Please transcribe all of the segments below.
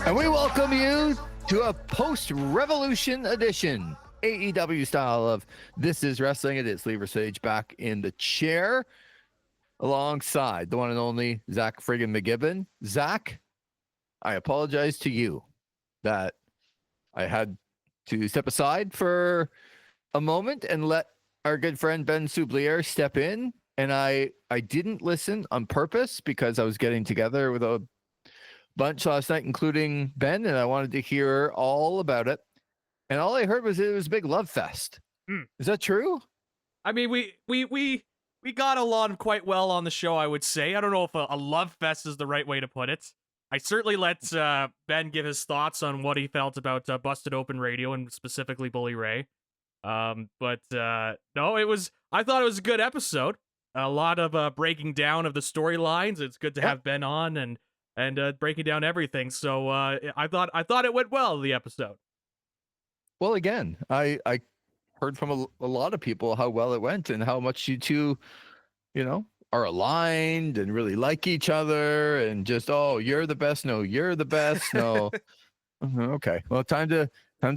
And we welcome you to a post-revolution edition, AEW style of This Is Wrestling. It is Lee Versage back in the chair alongside the one and only Zach friggin' McGibbon. Zach, I apologize to you that I had to step aside for a moment and let our good friend Ben Soublier step in. And I didn't listen on purpose because I was getting together with a bunch last night, including Ben, and I wanted to hear all about it. And all I heard was it was a big love fest. Is that true? I mean, we got along quite well on the show, I would say. I don't know if a love fest is the right way to put it. I certainly let Ben give his thoughts on what he felt about Busted Open Radio and specifically Bully Ray. No, I thought it was a good episode. A lot of breaking down of the storylines. It's good to have Ben on and breaking down everything. So I thought it went well, the episode. Well, again, I heard from a lot of people how well it went and how much you two, are aligned and really like each other and just, oh, you're the best. No, you're the best. No. Okay. Well, time to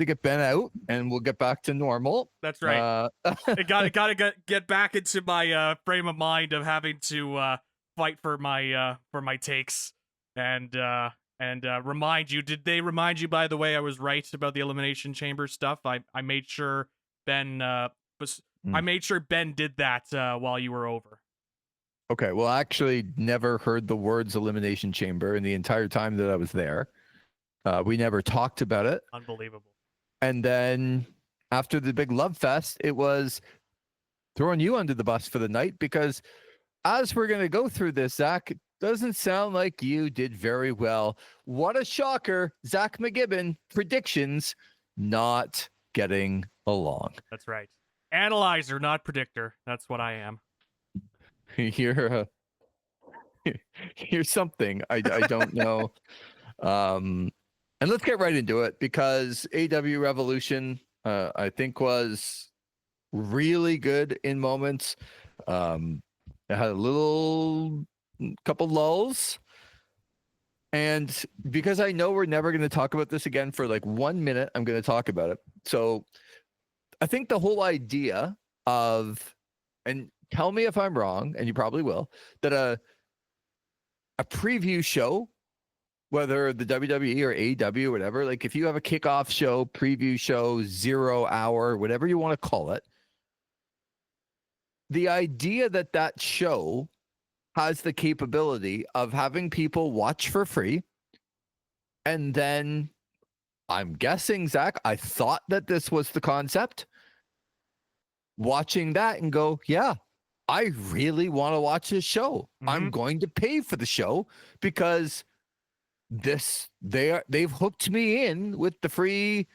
get Ben out and we'll get back to normal. That's right. I gotta get back into my frame of mind of having to fight for my takes. And remind you, did they remind you, by the way, I was right about the Elimination Chamber stuff? I made sure Ben did that while you were over. Okay, well, I actually never heard the words Elimination Chamber in the entire time that I was there. We never talked about it. Unbelievable. And then after the big love fest, it was throwing you under the bus for the night because as we're going to go through this, Zach, doesn't sound like you did very well. What a shocker. Zach McGibbon, predictions, not getting along. That's right. Analyzer, not predictor. That's what I am. You're something. I don't know. And let's get right into it because AEW Revolution, I think, was really good in moments. It had a couple lulls, and because I know we're never going to talk about this again for like 1 minute, I'm going to talk about it. So I think the whole idea of, and tell me if I'm wrong, and you probably will, that a preview show, whether the WWE or AEW or whatever, like if you have a kickoff show, preview show, 0 hour, whatever you want to call it, the idea that show has the capability of having people watch for free. And then I'm guessing, Zach, I thought that this was the concept. Watching that and go, yeah, I really want to watch this show. Mm-hmm. I'm going to pay for the show because they've hooked me in with the free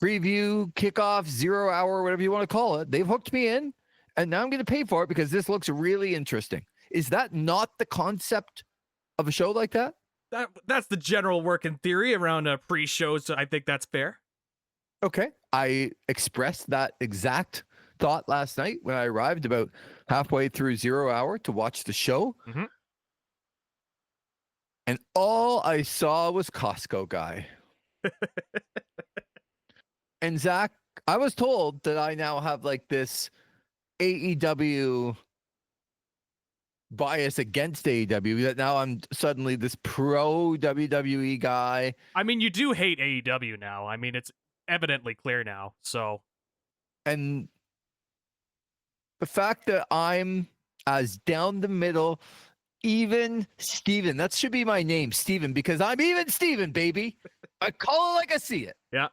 preview, kickoff, 0 hour, whatever you want to call it. They've hooked me in and now I'm going to pay for it because this looks really interesting. Is that not the concept of a show like that? That's the general working theory around pre-shows. So I think that's fair. Okay. I expressed that exact thought last night when I arrived about halfway through 0 hour to watch the show. Mm-hmm. And all I saw was Costco guy. And Zach, I was told that I now have like this AEW bias against AEW, that now I'm suddenly this pro WWE guy. I mean, you do hate AEW now. I mean, it's evidently clear now. So, and the fact that I'm as down the middle, even Steven, that should be my name, Steven, because I'm even Steven, baby. I call it like I see it. Yeah.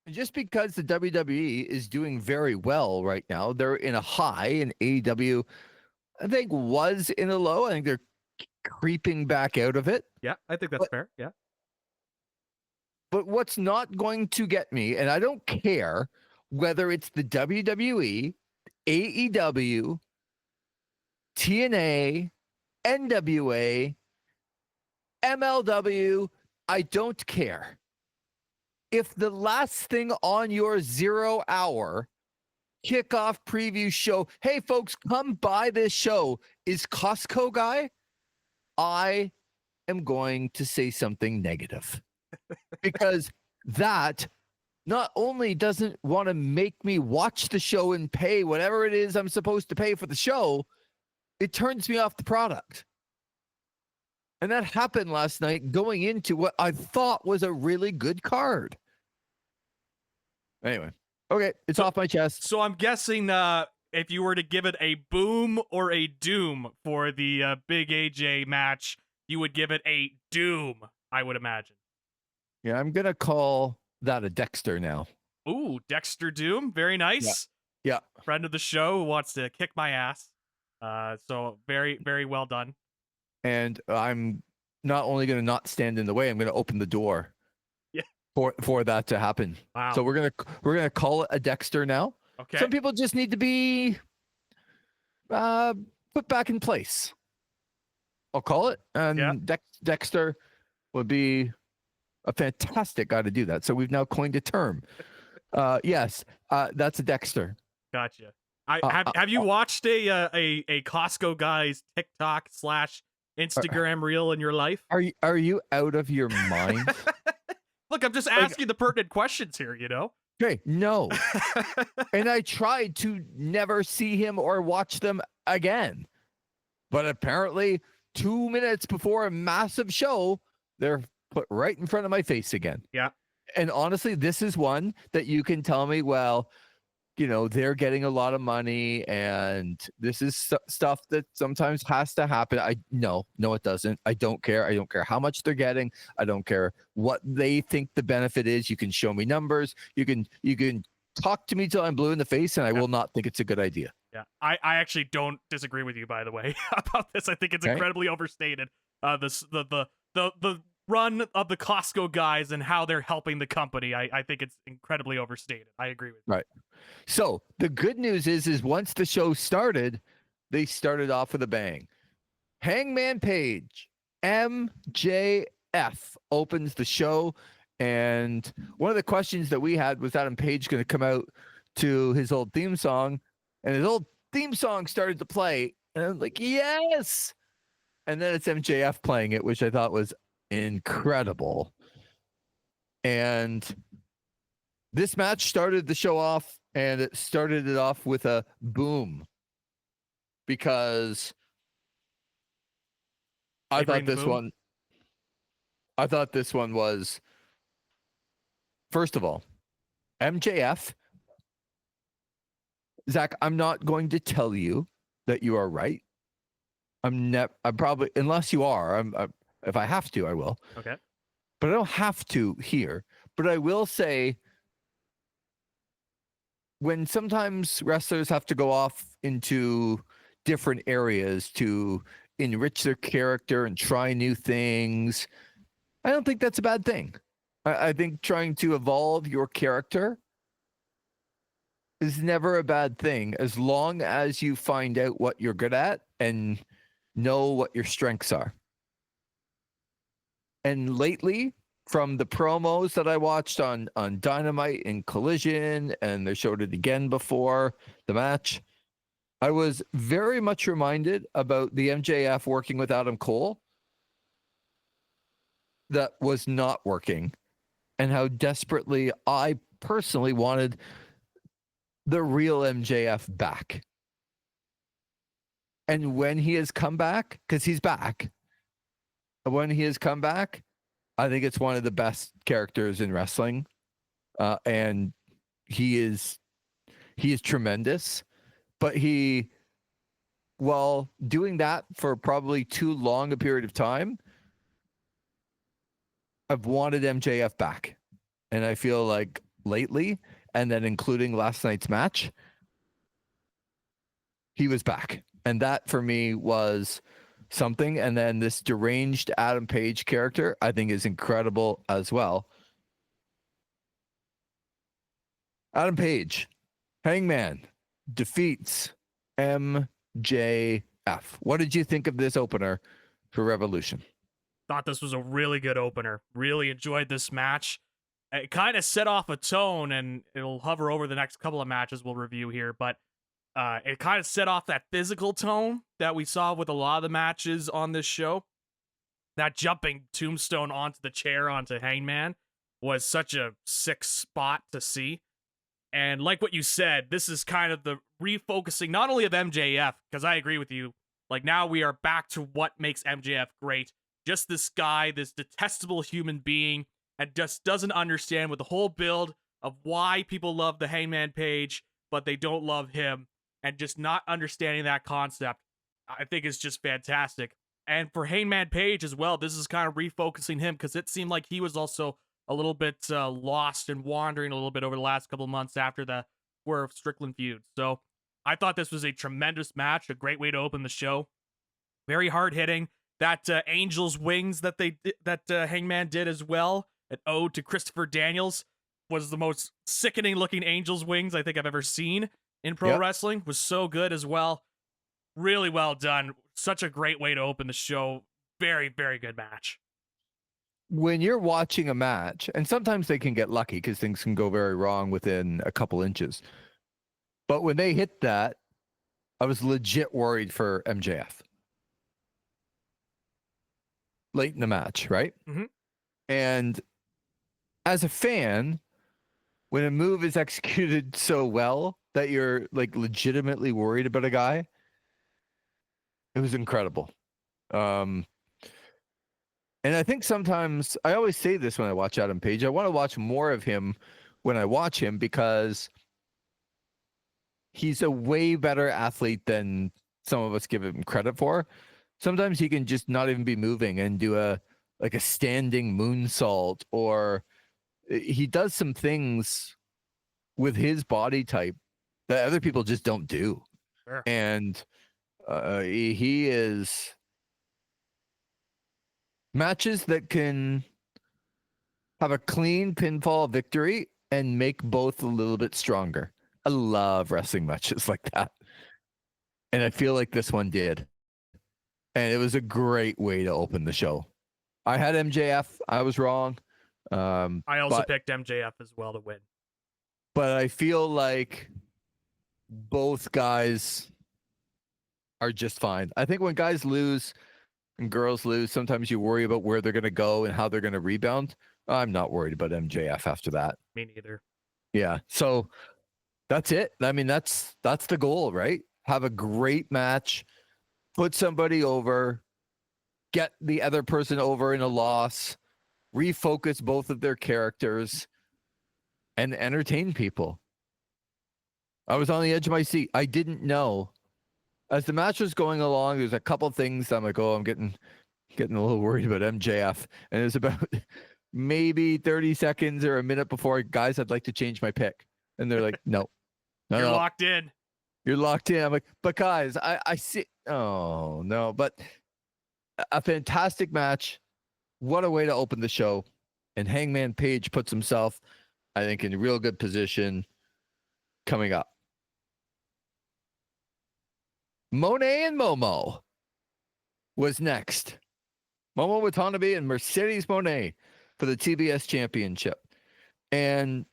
And just because the WWE is doing very well right now, they're in a high, and AEW, I think, was in a low. I think they're creeping back out of it. Yeah, I think that's fair. Yeah. But what's not going to get me, and I don't care whether it's the WWE, AEW, TNA, NWA, MLW, I don't care. If the last thing on your 0 hour kickoff preview show, hey folks, come by this show, is Costco guy, I am going to say something negative. Because that not only doesn't want to make me watch the show and pay whatever it is I'm supposed to pay for the show, it turns me off the product. And that happened last night going into what I thought was a really good card. Anyway, okay, it's off my chest. So I'm guessing if you were to give it a boom or a doom for the Big AJ match, you would give it a doom, I would imagine. Yeah, I'm going to call that a Dexter now. Ooh, Dexter Doom. Very nice. Yeah. Friend of the show who wants to kick my ass. So very, very well done. And I'm not only going to not stand in the way, I'm going to open the door. For that to happen. Wow. So we're gonna call it a Dexter now. Okay. Some people just need to be put back in place. I'll call it. And Dexter would be a fantastic guy to do that. So we've now coined a term. Yes, that's a Dexter. Gotcha. Have you watched a Costco guy's TikTok / Instagram reel in your life? Are you out of your mind? Look, I'm just asking the pertinent questions here, you know? Okay, no. And I tried to never see him or watch them again. But apparently 2 minutes before a massive show, they're put right in front of my face again. Yeah. And honestly, this is one that you can tell me, well, you know, they're getting a lot of money and this is stuff that sometimes has to happen. No, it doesn't. I don't care. I don't care how much they're getting. I don't care what they think the benefit is. You can show me numbers. You can talk to me till I'm blue in the face and I will not think it's a good idea. Yeah. I actually don't disagree with you, by the way, about this. I think it's incredibly overstated. The run of the Costco guys and how they're helping the company. I think it's incredibly overstated. I agree with you. Right. So the good news is once the show started, they started off with a bang. Hangman Page, MJF opens the show. And one of the questions that we had was Adam Page going to come out to his old theme song, and his old theme song started to play. And I was like, yes. And then it's MJF playing it, which I thought was incredible. And this match started the show off, and it started it off with a boom, because I thought this one was, first of all, MJF. Zach, I'm not going to tell you that you are right. I'm probably, unless you are, if I have to, I will. Okay. But I don't have to here. But I will say, when sometimes wrestlers have to go off into different areas to enrich their character and try new things, I don't think that's a bad thing. I think trying to evolve your character is never a bad thing, as long as you find out what you're good at and know what your strengths are. And lately, from the promos that I watched on Dynamite and Collision, and they showed it again before the match, I was very much reminded about the MJF working with Adam Cole that was not working, and how desperately I personally wanted the real MJF back. And when he has come back, because he's back, when he has come back, I think it's one of the best characters in wrestling. And he is tremendous. But while doing that for probably too long a period of time, I've wanted MJF back. And I feel like lately, and then including last night's match, he was back. And that for me was something. And then this deranged Adam Page character, I think, is incredible as well. Adam Page, Hangman, defeats MJF. What did you think of this opener for Revolution? Thought this was a really good opener. Really enjoyed this match. It kind of set off a tone, and it'll hover over the next couple of matches we'll review here, but it kind of set off that physical tone that we saw with a lot of the matches on this show. That jumping tombstone onto the chair onto Hangman was such a sick spot to see. And like what you said, this is kind of the refocusing not only of MJF, because I agree with you, like now we are back to what makes MJF great. Just this guy, this detestable human being, and just doesn't understand with the whole build of why people love the Hangman Page, but they don't love him, and just not understanding that concept, I think is just fantastic. And for Hangman Page as well, this is kind of refocusing him, because it seemed like he was also a little bit lost and wandering a little bit over the last couple of months after the Swerve Strickland feud. So I thought this was a tremendous match, a great way to open the show. Very hard hitting. That Angel's Wings that Hangman did as well, an ode to Christopher Daniels, was the most sickening looking Angel's Wings I think I've ever seen in pro wrestling. Was so good as well. Really well done. Such a great way to open the show. Very, very good match. When you're watching a match, and sometimes they can get lucky because things can go very wrong within a couple inches. But when they hit that, I was legit worried for MJF. Late in the match, right? Mm-hmm. And as a fan, when a move is executed so well that you're like legitimately worried about a guy, it was incredible. And I think sometimes, I always say this when I watch Adam Page, I want to watch more of him when I watch him, because he's a way better athlete than some of us give him credit for. Sometimes he can just not even be moving and do a standing moonsault, or he does some things with his body type that other people just don't do. Sure. And he is matches that can have a clean pinfall victory and make both a little bit stronger. I love wrestling matches like that. And I feel like this one did. And it was a great way to open the show. I had MJF. I was wrong. I also picked MJF as well to win. But I feel like both guys are just fine. I think when guys lose and girls lose, sometimes you worry about where they're going to go and how they're going to rebound. I'm not worried about MJF after that. Me neither. Yeah. So that's it. I mean, that's the goal, right? Have a great match, put somebody over, get the other person over in a loss, refocus both of their characters, and entertain people. I was on the edge of my seat. I didn't know. As the match was going along, there's a couple things I'm like, oh, I'm getting a little worried about MJF. And it was about maybe 30 seconds or a minute before, guys, I'd like to change my pick. And they're like, no. You're locked in. You're locked in. I'm like, but guys, I see. Oh, no. But a fantastic match. What a way to open the show. And Hangman Page puts himself, I think, in a real good position coming up. Monet and Momo was next. Momo Watanabe and Mercedes Monet for the TBS Championship. And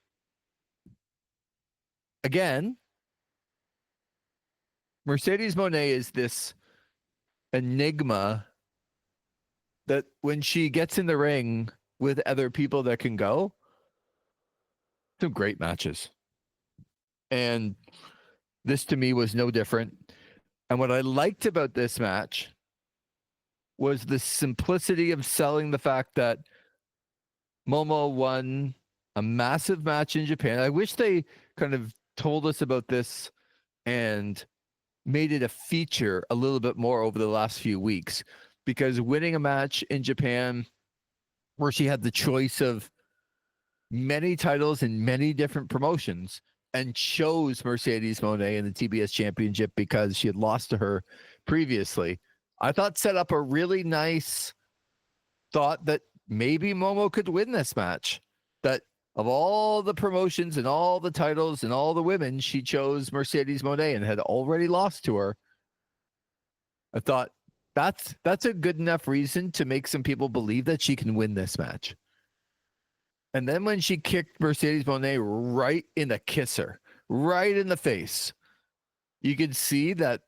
again, Mercedes Monet is this enigma that when she gets in the ring with other people that can go, some great matches. And this to me was no different. And what I liked about this match was the simplicity of selling the fact that Momo won a massive match in Japan. I wish they kind of told us about this and made it a feature a little bit more over the last few weeks, because winning a match in Japan where she had the choice of many titles in many different promotions and chose Mercedes Monet in the TBS Championship because she had lost to her previously, I thought set up a really nice thought that maybe Momo could win this match. That of all the promotions and all the titles and all the women, she chose Mercedes Monet and had already lost to her. I thought That's a good enough reason to make some people believe that she can win this match. And then when she kicked Mercedes Moné right in the kisser, right in the face, you could see that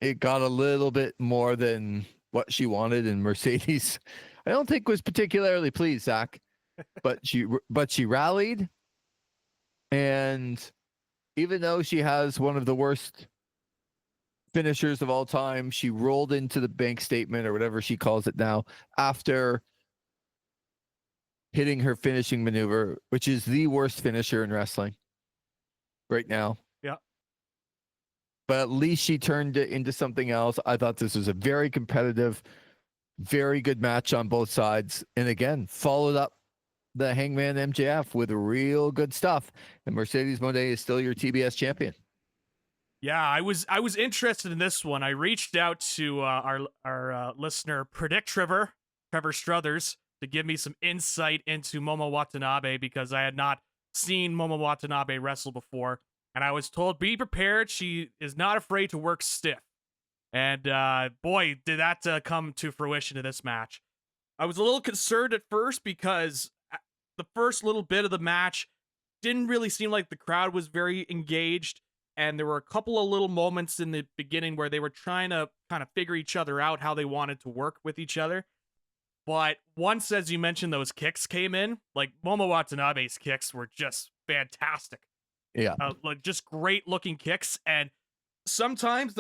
it got a little bit more than what she wanted, and Mercedes, I don't think was particularly pleased, Zach, but she rallied, and even though she has one of the worst finishers of all time, she rolled into the bank statement or whatever she calls it now after hitting her finishing maneuver, which is the worst finisher in wrestling right now. Yeah. But at least she turned it into something else. I thought this was a very competitive, very good match on both sides. And again, followed up the Hangman MJF with real good stuff. And Mercedes Moné is still your TBS champion. Yeah, I was interested in this one. I reached out to our listener, Predict Trevor Struthers, to give me some insight into Momo Watanabe because I had not seen Momo Watanabe wrestle before. And I was told, be prepared. She is not afraid to work stiff. And boy, did that come to fruition in this match. I was a little concerned at first because the first little bit of the match didn't really seem like the crowd was very engaged. And there were a couple of little moments in the beginning where they were trying to kind of figure each other out, how they wanted to work with each other. But once, as you mentioned, those kicks came in, like Momo Watanabe's kicks were just fantastic. Yeah. Like just great looking kicks. And sometimes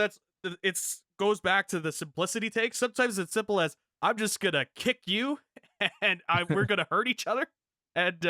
it's goes back to the simplicity take. Sometimes it's simple as I'm just going to kick you and we're going to hurt each other. And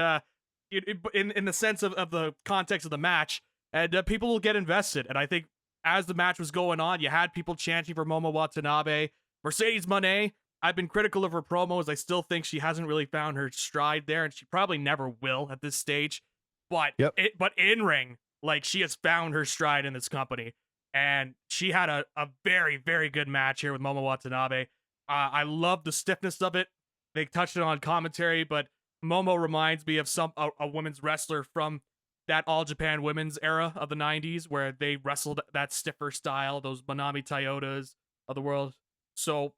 in the sense of the context of the match, and people will get invested. And I think as the match was going on, you had people chanting for Momo Watanabe. Mercedes Moné, I've been critical of her promos. I still think she hasn't really found her stride there, and she probably never will at this stage. But but in ring, like she has found her stride in this company. And she had a very, very good match here with Momo Watanabe. I love the stiffness of it. They touched it on commentary, but Momo reminds me of a women's wrestler from that All Japan women's era of the 90s where they wrestled that stiffer style, those Manami Toyotas of the world. So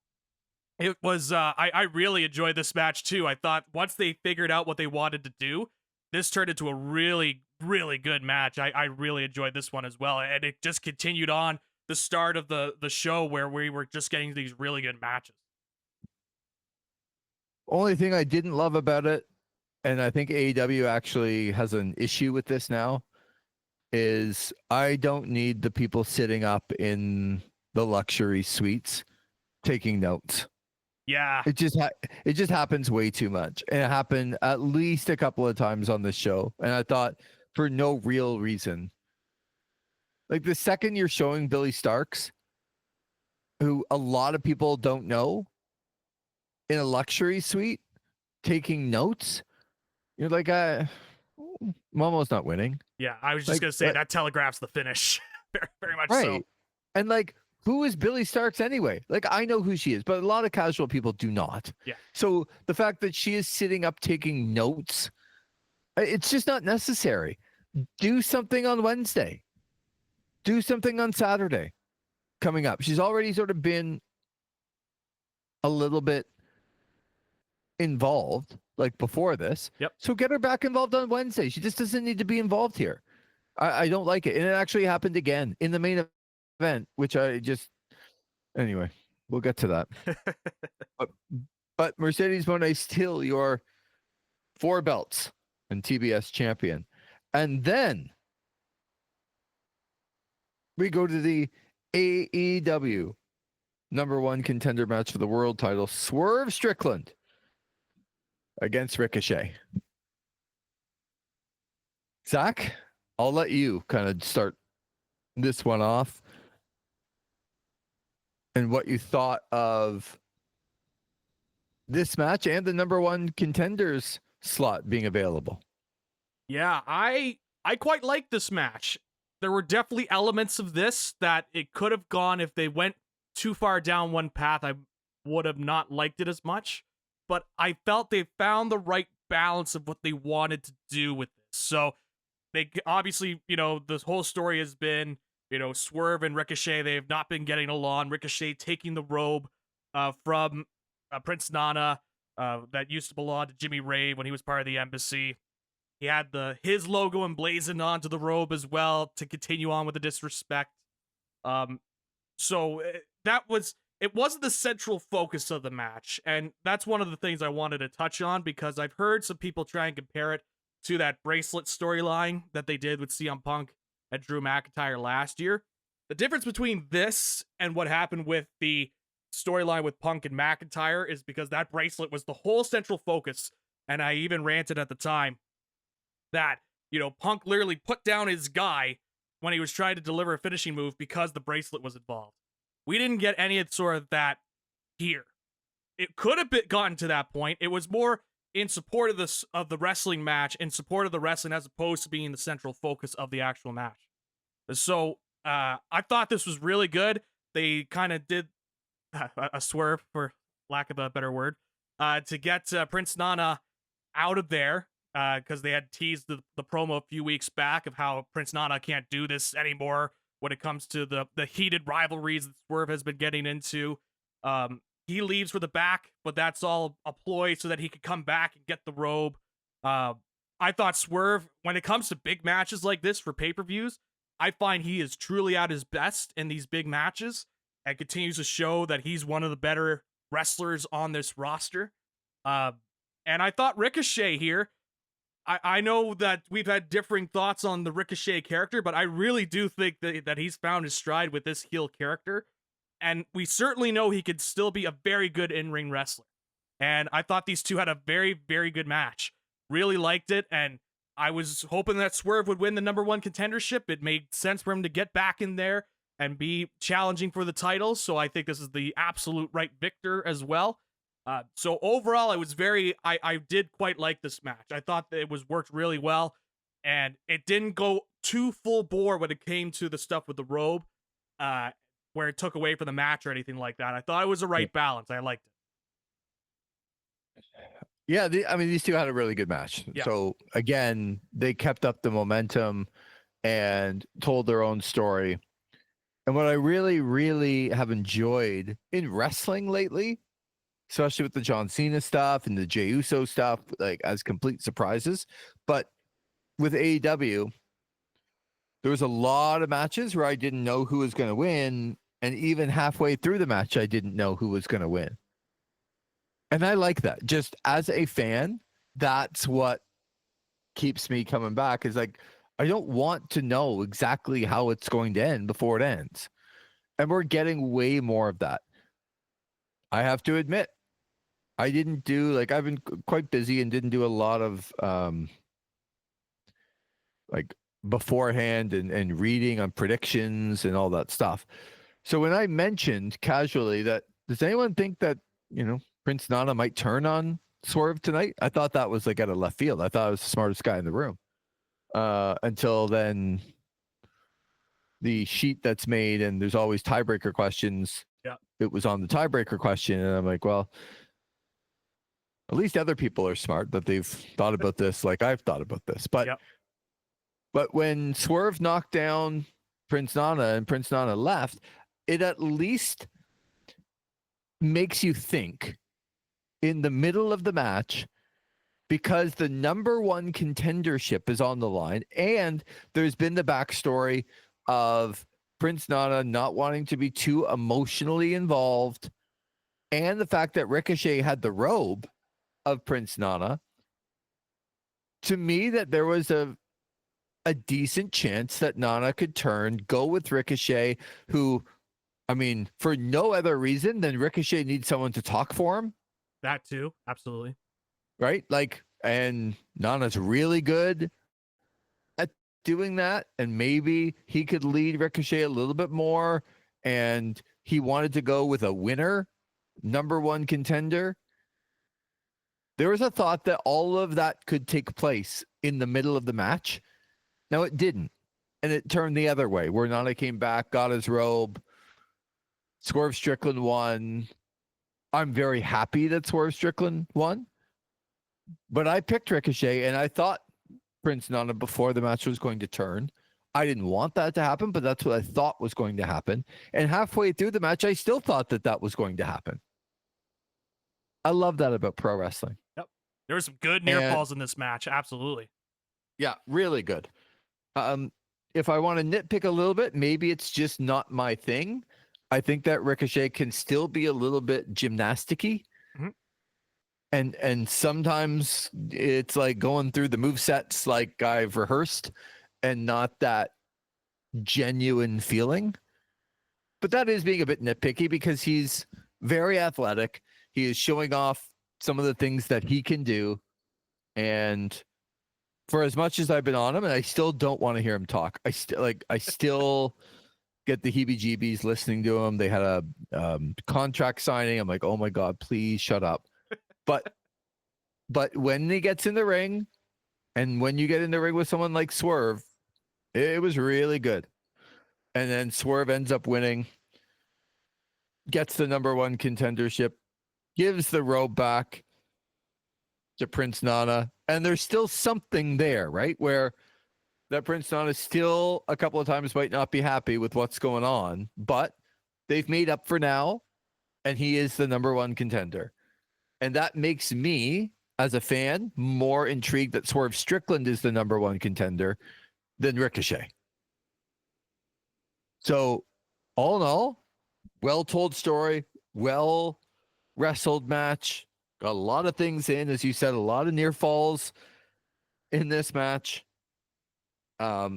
it was, I really enjoyed this match too. I thought once they figured out what they wanted to do, this turned into a really, really good match. I really enjoyed this one as well. And it just continued on the start of the show where we were just getting these really good matches. Only thing I didn't love about it, and I think AEW actually has an issue with this now, is I don't need the people sitting up in the luxury suites taking notes. Yeah. It just happens way too much. And it happened at least a couple of times on this show. And I thought for no real reason. Like the second you're showing Billy Starks, who a lot of people don't know, in a luxury suite taking notes, you're like, Momo's not winning. Yeah, I was just going to say that telegraphs the finish. very, very much right. So. And like, who is Billy Starks anyway? Like, I know who she is, but a lot of casual people do not. Yeah. So the fact that she is sitting up taking notes, it's just not necessary. Do something on Wednesday. Do something on Saturday coming up. She's already sort of been a little bit involved, like before this. Yep. So get her back involved on Wednesday. She just doesn't need to be involved here. I don't like it. And it actually happened again in the main event, which anyway, we'll get to that. but Mercedes Moné still your 4 belts and TBS champion. And then we go to the AEW #1 contender match for the world title, Swerve Strickland against Ricochet. Zach, I'll let you kind of start this one off and what you thought of this match and the #1 contenders slot being available. Yeah, I quite like this match. There were definitely elements of this that it could have gone if they went too far down one path. I would have not liked it as much, but I felt they found the right balance of what they wanted to do with this. So they obviously, this whole story has been, Swerve and Ricochet, they have not been getting along. Ricochet taking the robe from Prince Nana that used to belong to Jimmy Rave when he was part of the Embassy. He had his logo emblazoned onto the robe as well to continue on with the disrespect. So it wasn't the central focus of the match, and that's one of the things I wanted to touch on because I've heard some people try and compare it to that bracelet storyline that they did with CM Punk and Drew McIntyre last year. The difference between this and what happened with the storyline with Punk and McIntyre is because that bracelet was the whole central focus, and I even ranted at the time that, Punk literally put down his guy when he was trying to deliver a finishing move because the bracelet was involved. We didn't get any sort of that here. It could have gotten to that point. It was more in support of the wrestling match, in support of the wrestling, as opposed to being the central focus of the actual match. So I thought this was really good. They kind of did a swerve, for lack of a better word, to get Prince Nana out of there, because they had teased the promo a few weeks back of how Prince Nana can't do this anymore when it comes to the heated rivalries that Swerve has been getting into. He leaves for the back, but that's all a ploy so that he could come back and get the robe. I thought Swerve, when it comes to big matches like this for pay-per-views, I find he is truly at his best in these big matches and continues to show that he's one of the better wrestlers on this roster. And I thought Ricochet here, I know that we've had differing thoughts on the Ricochet character, but I really do think that he's found his stride with this heel character. And we certainly know he could still be a very good in-ring wrestler. And I thought these two had a very, very good match. Really liked it, and I was hoping that Swerve would win the number one contendership. It made sense for him to get back in there and be challenging for the title, so I think this is the absolute right victor as well. So overall, I did quite like this match. I thought that it worked really well, and it didn't go too full bore when it came to the stuff with the robe, where it took away from the match or anything like that. I thought it was the right balance. I liked it. Yeah, these two had a really good match. Yeah. So again, they kept up the momentum and told their own story. And what I really, really have enjoyed in wrestling lately, especially with the John Cena stuff and the Jey Uso stuff, like as complete surprises, but with AEW, there was a lot of matches where I didn't know who was going to win, and even halfway through the match, I didn't know who was going to win. And I like that. Just as a fan, that's what keeps me coming back, is like, I don't want to know exactly how it's going to end before it ends. And we're getting way more of that. I have to admit, I didn't do, like, I've been quite busy and didn't do a lot of like beforehand and reading on predictions and all that stuff. So when I mentioned casually that, does anyone think that, Prince Nana might turn on Swerve tonight? I thought that was like out of left field. I thought I was the smartest guy in the room. Until then, the sheet that's made, and there's always tiebreaker questions. Yeah. It was on the tiebreaker question, and I'm like, well, at least other people are smart that they've thought about this like I've thought about this. But But when Swerve knocked down Prince Nana and Prince Nana left, it at least makes you think in the middle of the match, because the number one contendership is on the line, and there's been the backstory of Prince Nana not wanting to be too emotionally involved, and the fact that Ricochet had the robe of Prince Nana. To me, that there was a decent chance that Nana could turn, go with Ricochet, who, I mean, for no other reason than Ricochet needs someone to talk for him. That too, absolutely. Right? Like, and Nana's really good at doing that, and maybe he could lead Ricochet a little bit more, and he wanted to go with a winner, number one contender. There was a thought that all of that could take place in the middle of the match. Now it didn't, and it turned the other way, where Nana came back, got his robe, Swerve Strickland won. I'm very happy that Swerve Strickland won, but I picked Ricochet, and I thought Prince Nana before the match was going to turn. I didn't want that to happen, but that's what I thought was going to happen. And halfway through the match, I still thought that was going to happen. I love that about pro wrestling. Yep. There were some good near falls in this match. Absolutely. Yeah, really good. If I want to nitpick a little bit, maybe it's just not my thing. I think that Ricochet can still be a little bit gymnasticky. Mhm. And sometimes it's like going through the move sets like I've rehearsed and not that genuine feeling. But that is being a bit nitpicky because he's very athletic. He is showing off some of the things that he can do. And for as much as I've been on him, and I still don't want to hear him talk. I still get the heebie-jeebies listening to him. They had a contract signing. I'm like, oh my God, please shut up. But when he gets in the ring, and when you get in the ring with someone like Swerve, it was really good. And then Swerve ends up winning, gets the number one contendership, gives the robe back to Prince Nana, and there's still something there, right? Where that Prince Nana still a couple of times might not be happy with what's going on, but they've made up for now, and he is the number one contender. And that makes me, as a fan, more intrigued that Swerve Strickland is the number one contender than Ricochet. So, all in all, well-told story, well-wrestled match. Got a lot of things in, as you said, a lot of near falls in this match. I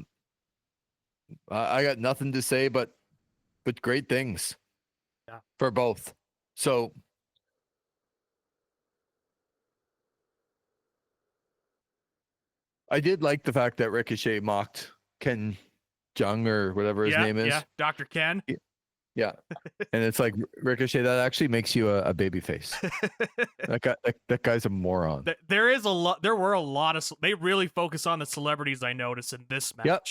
got nothing to say but great things for both. So I did like the fact that Ricochet mocked Ken Jung or whatever his name is. Yeah, Dr. Ken. Yeah. And it's like, Ricochet, that actually makes you a baby face. that guy's a moron. There were a lot of, they really focus on the celebrities, I noticed, in this match. Yep.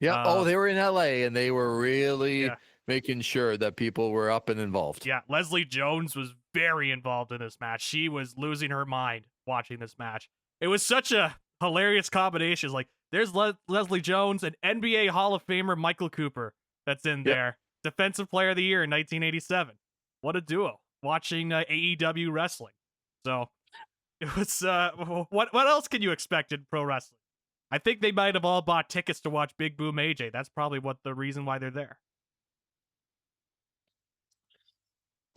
Yeah. They were in LA and they were really making sure that people were up and involved. Yeah. Leslie Jones was very involved in this match. She was losing her mind watching this match. It was such a hilarious combination. Like, there's Leslie Jones and NBA Hall of Famer Michael Cooper that's in there. Defensive Player of the Year in 1987. What a duo. Watching AEW wrestling. So it was what else can you expect in pro wrestling? I think they might have all bought tickets to watch Big Boom AJ. That's probably the reason why they're there.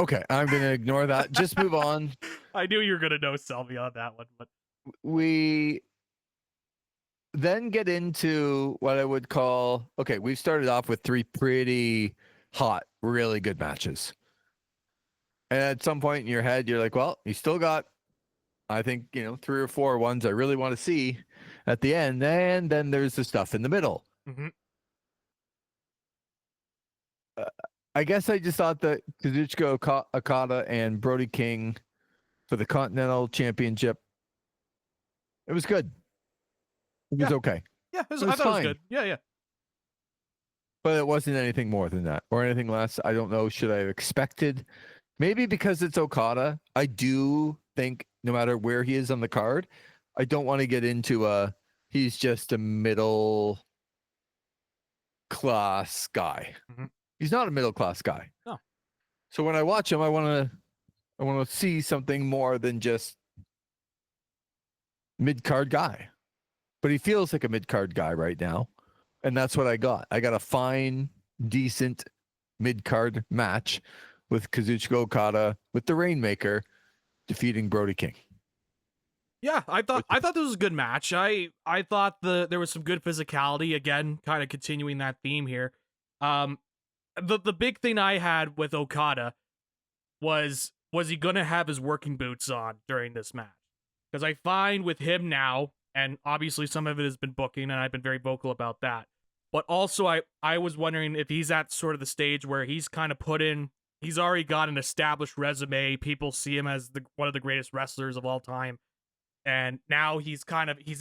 Okay, I'm going to ignore that. Just move on. I knew you were going to know Selby on that one, but we then get into what I would call, okay, we've started off with three pretty hot, really good matches. And at some point in your head, you're like, well, you still got, I think, 3 or 4 ones I really want to see at the end. And then there's the stuff in the middle. Mm-hmm. I guess I just thought that Kazuchika Okada and Brody King for the Continental Championship, it was good. It was okay. Yeah, I thought it was good. Yeah. But it wasn't anything more than that or anything less. I don't know. Should I have expected? Maybe because it's Okada. I do think no matter where he is on the card, I don't want to get into he's just a middle class guy. Mm-hmm. He's not a middle class guy. No. So when I watch him, I want to see something more than just mid-card guy. But he feels like a mid-card guy right now. And that's what I got. I got a fine, decent mid-card match with Kazuchika Okada with the Rainmaker defeating Brody King. Yeah, I thought this was a good match. I thought there was some good physicality, again, kind of continuing that theme here. The big thing I had with Okada was he going to have his working boots on during this match? Because I find with him now, and obviously some of it has been booking, and I've been very vocal about that. But also, I was wondering if he's at sort of the stage where he's kind of he's already got an established resume. People see him as one of the greatest wrestlers of all time. And now he's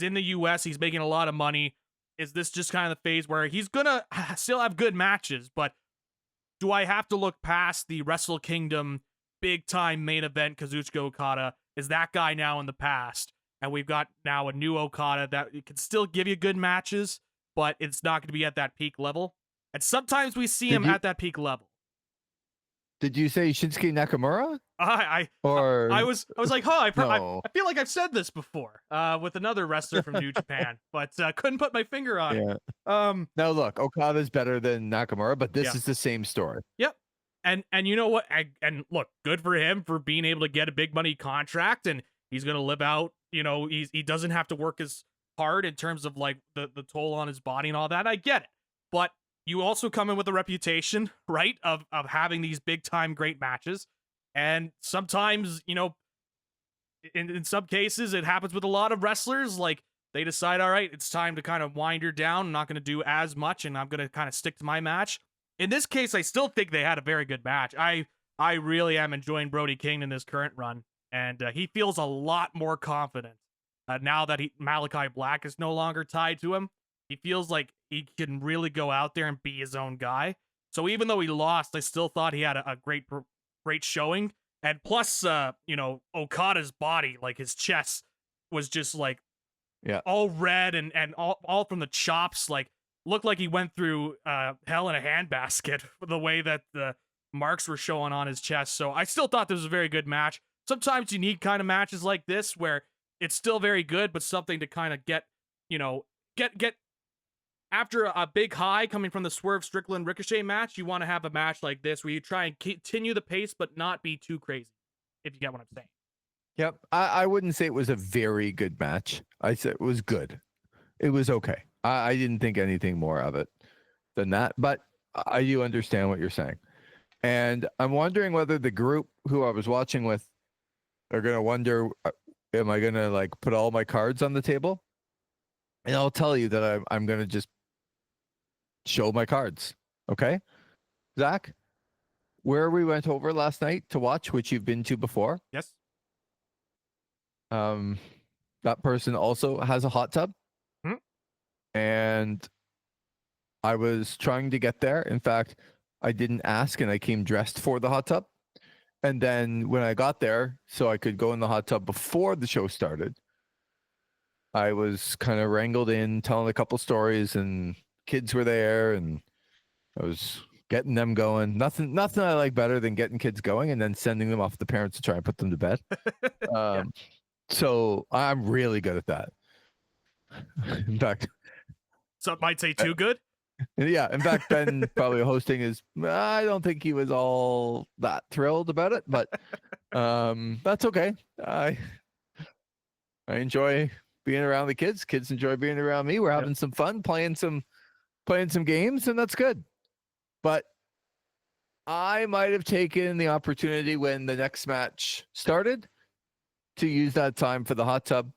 in the US, he's making a lot of money. Is this just kind of the phase where he's going to still have good matches, but do I have to look past the Wrestle Kingdom big time main event Kazuchika Okada? Is that guy now in the past? And we've got now a new Okada that can still give you good matches, but it's not going to be at that peak level. And sometimes we see him at that peak level. Did you say Shinsuke Nakamura? I Or was like, huh, no? I feel like I've said this before with another wrestler from New Japan, but couldn't put my finger on it. Yeah. Now look, Okada's better than Nakamura, but this Yeah. is the same story. Yep. And you know what? And look, good for him for being able to get a big money contract, and he's gonna live out. You know, he doesn't have to work as hard in terms of like the toll on his body and all that. I get it, but you also come in with a reputation, right, of having these big time great matches, and sometimes you know, in some cases, it happens with a lot of wrestlers. Like they decide, all right, it's time to kind of wind her down. I'm not going to do as much, and I'm going to kind of stick to my match. In this case, I still think they had a very good match. I really am enjoying Brody King in this current run, and he feels a lot more confident now that Malachi Black is no longer tied to him. He feels like he can really go out there and be his own guy. So even though he lost, I still thought he had a great showing. And plus, you know, Okada's body, like his chest, was just like all red and all from the chops. Like looked like he went through hell in a handbasket the way that the marks were showing on his chest. So I still thought this was a very good match. Sometimes you need kind of matches like this where it's still very good, but something to kind of get, you know, get after a big high coming from the Swerve Strickland Ricochet match. You want to have a match like this where you try and continue the pace, but not be too crazy, if you get what I'm saying. Yep. I wouldn't say it was a very good match. I said it was good. It was okay. I didn't think anything more of it than that, but I do understand what you're saying. And I'm wondering whether the group who I was watching with are going to wonder, am I going to like put all my cards on the table? And I'll tell you that I'm going to just show my cards. Okay. Zach, where we went over last night to watch, which you've been to before. Yes. That person also has a hot tub. And I was trying to get there. In fact, I didn't ask and I came dressed for the hot tub. And then when I got there, so I could go in the hot tub before the show started, I was kind of wrangled in, telling a couple stories, and kids were there, and I was getting them going. Nothing I like better than getting kids going and then sending them off to the parents to try and put them to bed. Yeah. So I'm really good at that. In fact, some might say too good. Yeah, in fact, Ben probably hosting is. I don't think he was all that thrilled about it, but that's okay. I enjoy being around the kids. Kids enjoy being around me. We're having some fun, playing some games, and that's good. But I might have taken the opportunity when the next match started to use that time for the hot tub,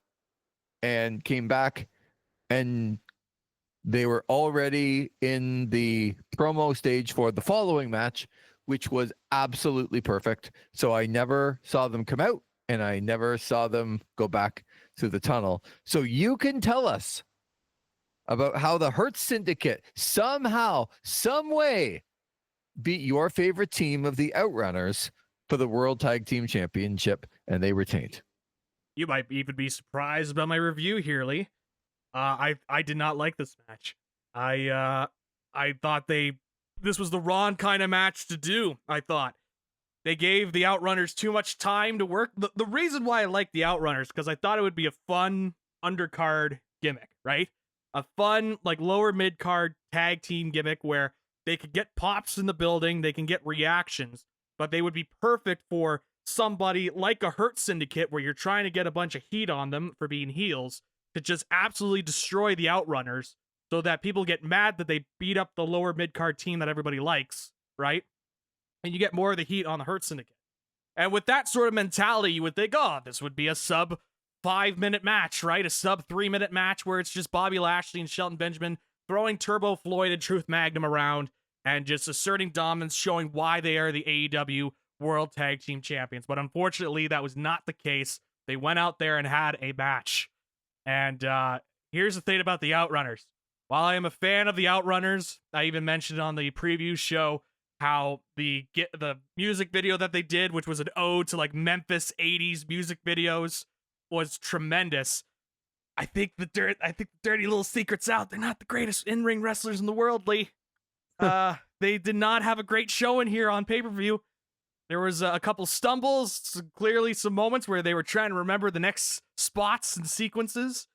and came back, and they were already in the promo stage for the following match, which was absolutely perfect. So I never saw them come out, and I never saw them go back through the tunnel. So you can tell us about how the Hurt Syndicate somehow, some way beat your favorite team of the Outrunners for the World Tag Team Championship, and they retained. You might even be surprised about my review here, Lee. I did not like this match. I thought this was the wrong kind of match to do. I thought they gave the Outrunners too much time to work. The reason why I like the Outrunners, because I thought it would be a fun undercard gimmick, right? A fun like lower mid card tag team gimmick where they could get pops in the building, they can get reactions, but they would be perfect for somebody like a Hurt Syndicate where you're trying to get a bunch of heat on them for being heels, to just absolutely destroy the Outrunners so that people get mad that they beat up the lower mid-card team that everybody likes, right? And you get more of the heat on the Hurt Syndicate. And with that sort of mentality, you would think, oh, this would be a sub 5-minute match, right? A sub 3-minute match where it's just Bobby Lashley and Shelton Benjamin throwing Turbo Floyd and Truth Magnum around and just asserting dominance, showing why they are the AEW World Tag Team Champions. But unfortunately, that was not the case. They went out there and had a match. And here's the thing about the Outrunners. While I am a fan of the Outrunners, I even mentioned on the preview show how the music video that they did, which was an ode to like Memphis 80s music videos, was tremendous. I think the dirty little secret's out. They're not the greatest in-ring wrestlers in the world, Lee. They did not have a great showing here on pay-per-view. There was a couple stumbles, clearly some moments where they were trying to remember the next spots and sequences,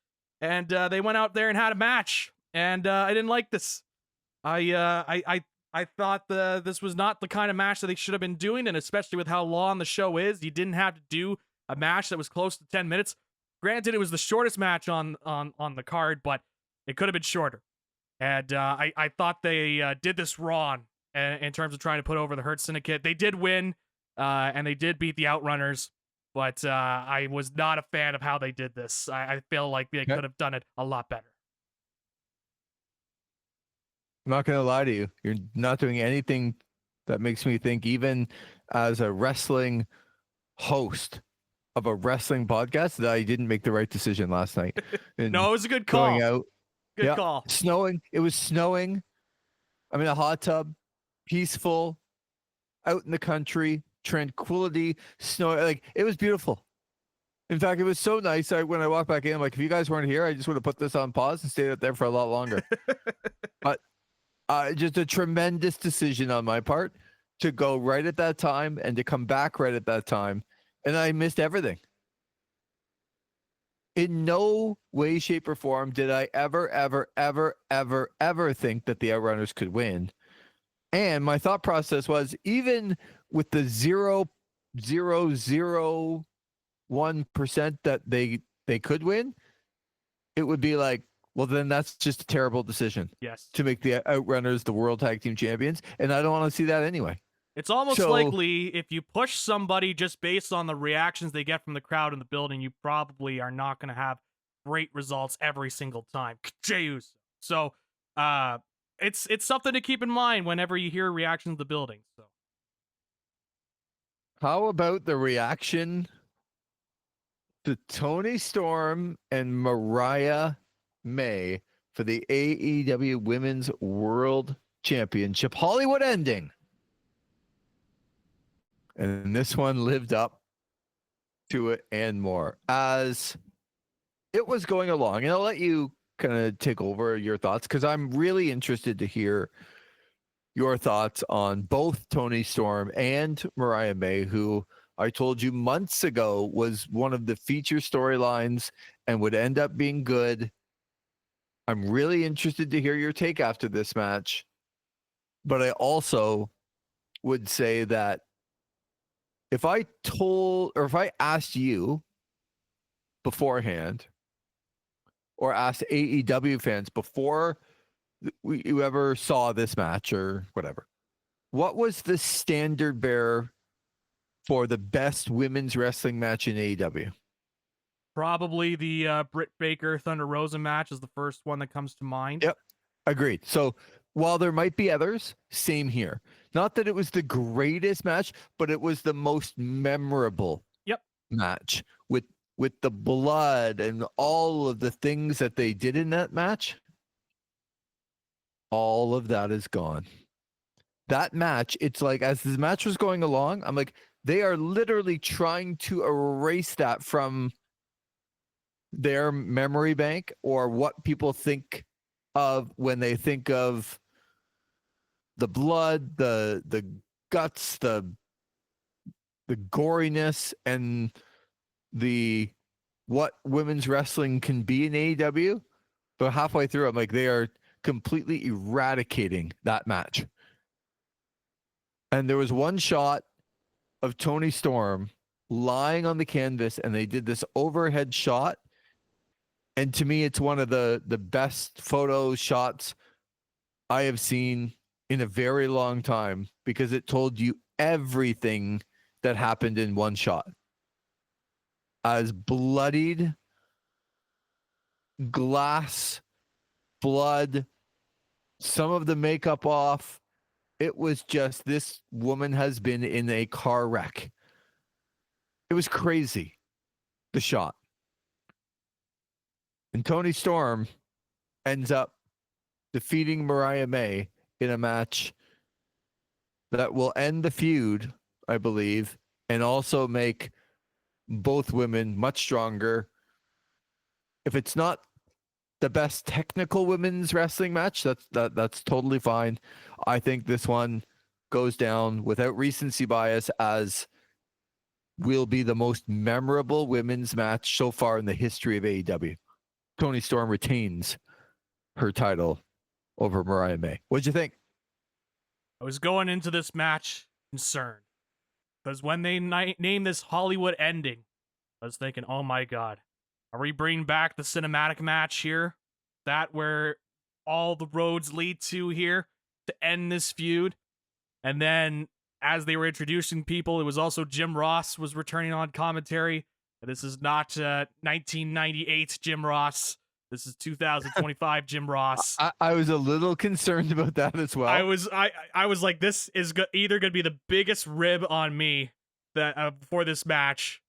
and they went out there and had a match. And I didn't like this. I thought this was not the kind of match that they should have been doing, and especially with how long the show is, you didn't have to do a match that was close to 10 minutes. Granted, it was the shortest match on the card, but it could have been shorter. And I thought they did this wrong in terms of trying to put over the Hurt Syndicate. They did win, and they did beat the Outrunners, but I was not a fan of how they did this. I feel like they could have done it a lot better. I'm not going to lie to you. You're not doing anything that makes me think, even as a wrestling host of a wrestling podcast, that I didn't make the right decision last night. No, it was a good call. Going out. Good call. Snowing. It was snowing. I'm in a hot tub, peaceful, out in the country, tranquility, snow. Like, it was beautiful. In fact, it was so nice. When I walked back in, I'm like, if you guys weren't here, I just would have put this on pause and stayed out there for a lot longer. But just a tremendous decision on my part to go right at that time and to come back right at that time. And I missed everything. In no way, shape, or form did I ever think that the Outrunners could win. And my thought process was, even with the 0.001% that they could win, it would be like, well, then that's just a terrible decision. Yes. To make the Outrunners the World Tag Team Champions. And I don't want to see that anyway. It's almost likely if you push somebody just based on the reactions they get from the crowd in the building, you probably are not going to have great results every single time. So it's something to keep in mind whenever you hear reactions in the building. So how about the reaction to Toni Storm and Mariah May for the AEW Women's World Championship Hollywood ending? And this one lived up to it and more. As it was going along, and I'll let you kind of take over your thoughts, because I'm really interested to hear your thoughts on both Toni Storm and Mariah May, who I told you months ago was one of the feature storylines and would end up being good. I'm really interested to hear your take after this match. But I also would say that if I asked you beforehand, or asked AEW fans before you ever saw this match or whatever, what was the standard bearer for the best women's wrestling match in AEW? Probably the Britt Baker Thunder Rosa match is the first one that comes to mind. Yep, agreed. So while there might be others, same here. Not that it was the greatest match, but it was the most memorable match with the blood and all of the things that they did in that match. All of that is gone. That match, it's like, as the match was going along, I'm like, they are literally trying to erase that from their memory bank, or what people think of when they think of the blood, the guts, the goriness, and the what women's wrestling can be in AEW. But halfway through, I'm like, they are completely eradicating that match. And there was one shot of Toni Storm lying on the canvas, and they did this overhead shot. And to me, it's one of the best photo shots I have seen in a very long time, because it told you everything that happened in one shot. As bloodied, glass, blood, some of the makeup off. It was just, this woman has been in a car wreck. It was crazy, the shot. And Toni Storm ends up defeating Mariah May in a match that will end the feud, I believe, and also make both women much stronger. If it's not the best technical women's wrestling match, that's totally fine. I think this one goes down without recency bias as will be the most memorable women's match so far in the history of AEW. Toni Storm retains her title over Mariah May. What'd you think? I was going into this match concerned because when they named this Hollywood ending, I was thinking, oh my God, are we bringing back the cinematic match here? That where all the roads lead to here to end this feud? And then as they were introducing people, it was also Jim Ross was returning on commentary. This is not 1998 Jim Ross. This is 2025 Jim Ross. I was a little concerned about that as well. I was like, this is either going to be the biggest rib on me that for this match,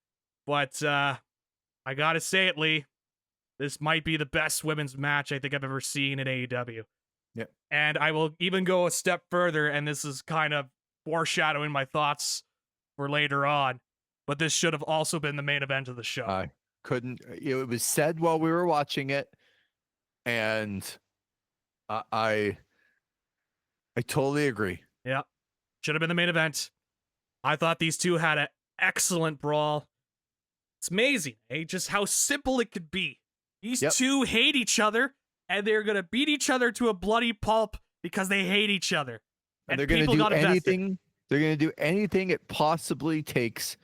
but I gotta say it, Lee. This might be the best women's match I think I've ever seen in AEW. Yeah. And I will even go a step further, and this is kind of foreshadowing my thoughts for later on, but this should have also been the main event of the show. I couldn't. It was said while we were watching it, and I totally agree. Yeah, should have been the main event. I thought these two had an excellent brawl. It's amazing, just how simple it could be. These two hate each other, and they're gonna beat each other to a bloody pulp because they hate each other. And they're gonna do anything. They're gonna do anything it possibly takes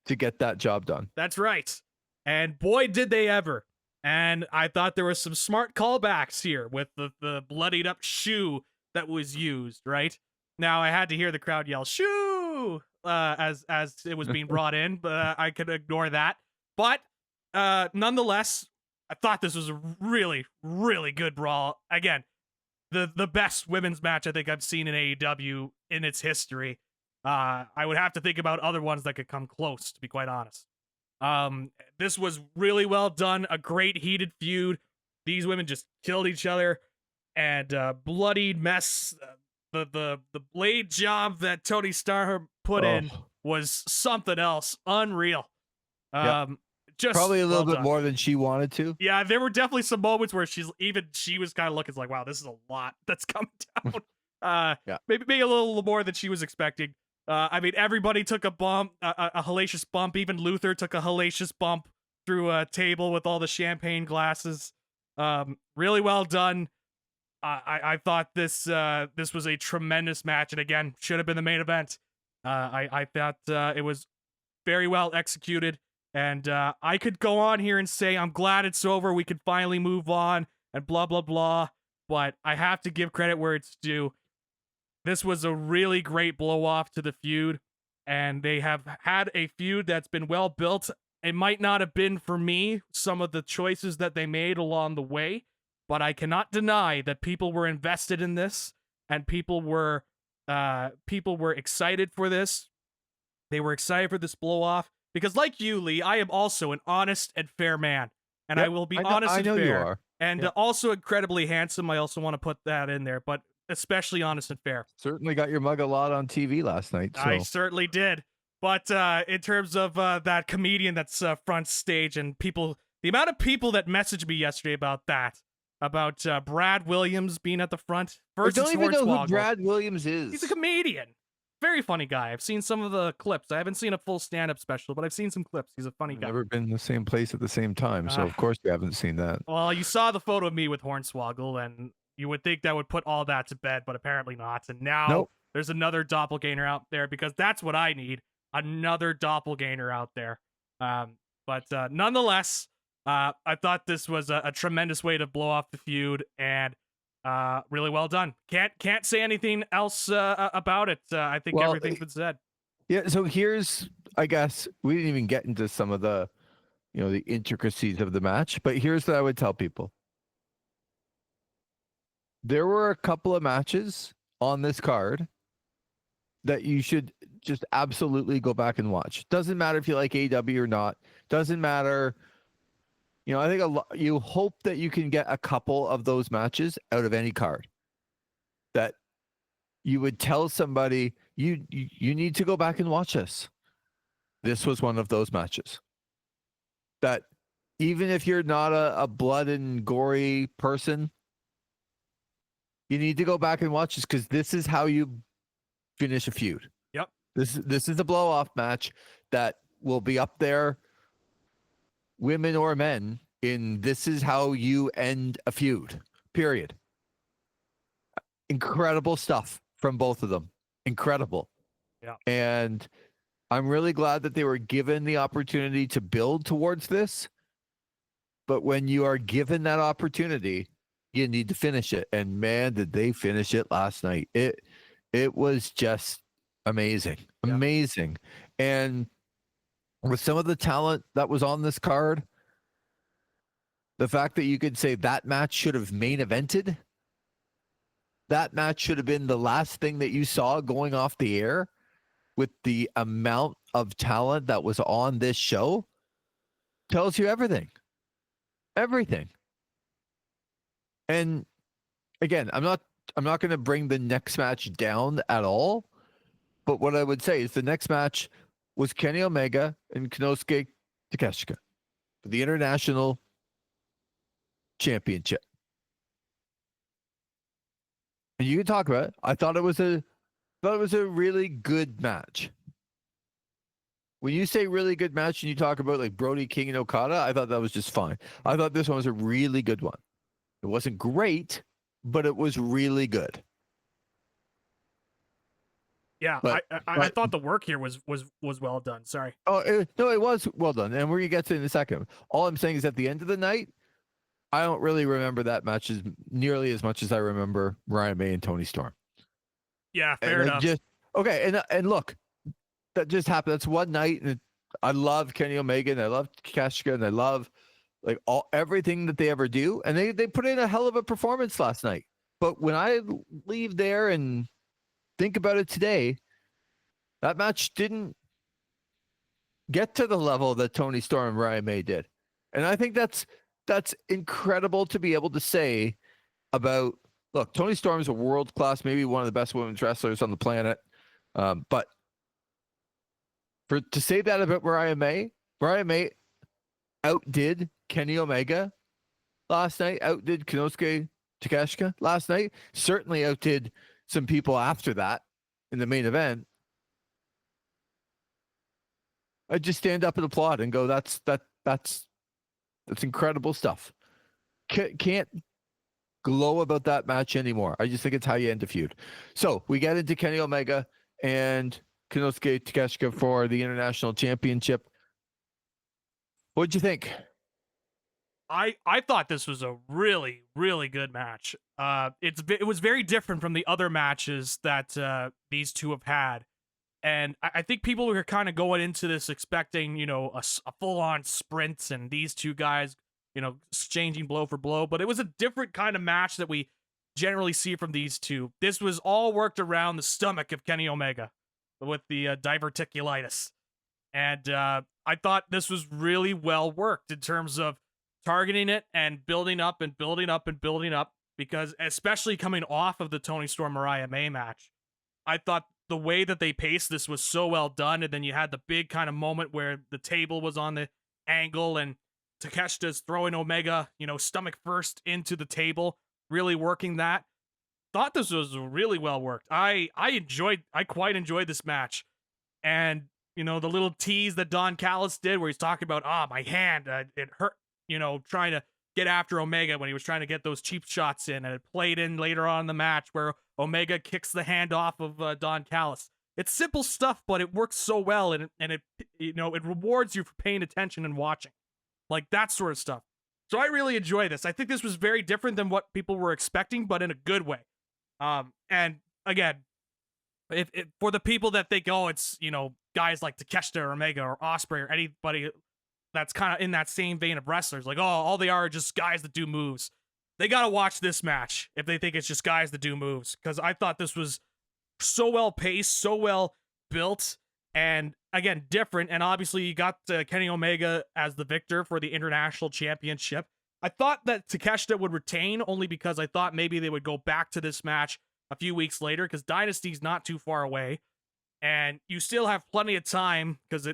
to get that job done. That's right. And boy, did they ever. And I thought there were some smart callbacks here with the bloodied up shoe that was used, right? Now, I had to hear the crowd yell, "Shoo!" as it was being brought in, but I could ignore that. But nonetheless, I thought this was a really, really good brawl. Again, the best women's match I think I've seen in AEW in its history. I would have to think about other ones that could come close, to be quite honest. This was really well done. A great heated feud. These women just killed each other, and bloodied mess. The blade job that Toni Storm put in was something else. Unreal. Just probably a little bit more than she wanted to. Yeah, there were definitely some moments where she was kind of looking like, wow, this is a lot that's coming down. Maybe a little more than she was expecting. I mean, everybody took a bump, a hellacious bump. Even Luther took a hellacious bump through a table with all the champagne glasses. Really well done. I thought this was a tremendous match, and again, should have been the main event. I thought it was very well executed, and I could go on here and say I'm glad it's over. We could finally move on, and blah blah blah. But I have to give credit where it's due. This was a really great blow-off to the feud, and they have had a feud that's been well built. It might not have been for me, some of the choices that they made along the way, but I cannot deny that people were invested in this, and people were excited for this. They were excited for this blow-off, because like you, Lee, I am also an honest and fair man, and I will be honest and fair. You are. And also incredibly handsome. I also want to put that in there, but especially honest and fair. Certainly got your mug a lot on TV last night. So. I certainly did. But in terms of that comedian that's front stage, and people, the amount of people that messaged me yesterday about that, about Brad Williams being at the front. I don't even know who Brad Williams is. He's a comedian. Very funny guy. I've seen some of the clips. I haven't seen a full stand-up special, but I've seen some clips. He's a funny guy. Never been in the same place at the same time, so of course you haven't seen that. Well, you saw the photo of me with Hornswoggle, and you would think that would put all that to bed, but apparently not. And now there's another doppelganger out there, because that's what I need. Another doppelganger out there. But nonetheless, I thought this was a tremendous way to blow off the feud, and really well done. Can't say anything else about it. I think everything's been said. Yeah, so here's, I guess, we didn't even get into some of the, the intricacies of the match, but here's what I would tell people. There were a couple of matches on this card that you should just absolutely go back and watch. Doesn't matter if you like AEW or not. Doesn't matter. I think you hope that you can get a couple of those matches out of any card. That you would tell somebody, you need to go back and watch this. This was one of those matches. That even if you're not a blood and gory person, you need to go back and watch this, because this is how you finish a feud. Yep. This is a blow off match that will be up there, women or men, in this is how you end a feud. Period. Incredible stuff from both of them. Incredible. Yeah. And I'm really glad that they were given the opportunity to build towards this. But when you are given that opportunity, you need to finish it. And man, did they finish it last night. It was just amazing. Yeah. Amazing. And with some of the talent that was on this card, the fact that you could say that match should have main evented, that match should have been the last thing that you saw going off the air with the amount of talent that was on this show, tells you everything. Everything. And again, I'm not going to bring the next match down at all, but what I would say is the next match was Kenny Omega and Konosuke Takeshita for the International Championship. And you can talk about it. I thought it was a really good match. When you say really good match and you talk about like Brody King and Okada, I thought that was just fine. I thought this one was a really good one. It wasn't great, but it was really good. Yeah, I thought the work here was well done. Sorry. No, it was well done, and we're gonna get to it in a second. All I'm saying is, at the end of the night, I don't really remember that match as nearly as much as I remember Ryan May and Tony Storm. Yeah, fair enough. And look, that just happened. That's one night, and I love Kenny Omega, and I love Takeshita, and I love like everything that they ever do, and they put in a hell of a performance last night. But when I leave there and think about it today, that match didn't get to the level that Tony Storm and Ryan May did. And I think that's incredible to be able to say about, look, Tony Storm is a world-class, maybe one of the best women's wrestlers on the planet. But to say that about Mariah May outdid Kenny Omega last night, outdid Konosuke Takeshita last night, certainly outdid some people after that in the main event. I just stand up and applaud and go, that's incredible stuff. Can't glow about that match anymore. I just think it's how you end a feud. So we get into Kenny Omega and Konosuke Takeshita for the International Championship. What'd you think? I thought this was a really, really good match. It was very different from the other matches that these two have had. And I think people were kind of going into this expecting, a full-on sprint and these two guys, exchanging blow for blow. But it was a different kind of match that we generally see from these two. This was all worked around the stomach of Kenny Omega with the diverticulitis. And I thought this was really well worked in terms of targeting it and building up and building up and building up, because especially coming off of the Tony Storm Mariah May match, I thought the way that they paced this was so well done. And then you had the big kind of moment where the table was on the angle and Takeshita's throwing Omega, stomach first into the table, really working that. Thought this was really well worked. I quite enjoyed this match. And, the little tease that Don Callis did where he's talking about, my hand, it hurt, trying to get after Omega when he was trying to get those cheap shots in, and it played in later on in the match where Omega kicks the hand off of Don Callis. It's simple stuff, but it works so well, and it it rewards you for paying attention and watching, like that sort of stuff. So I really enjoy this. I think this was very different than what people were expecting, but in a good way. And again, if for the people that think, it's guys like Takeshita or Omega or Ospreay or anybody that's kind of in that same vein of wrestlers, like, all they are just guys that do moves. They got to watch this match if they think it's just guys that do moves, because I thought this was so well paced, so well built, and again, different. And obviously you got Kenny Omega as the victor for the International Championship. I thought that Takeshita would retain, only because I thought maybe they would go back to this match a few weeks later, because Dynasty's not too far away, and you still have plenty of time, because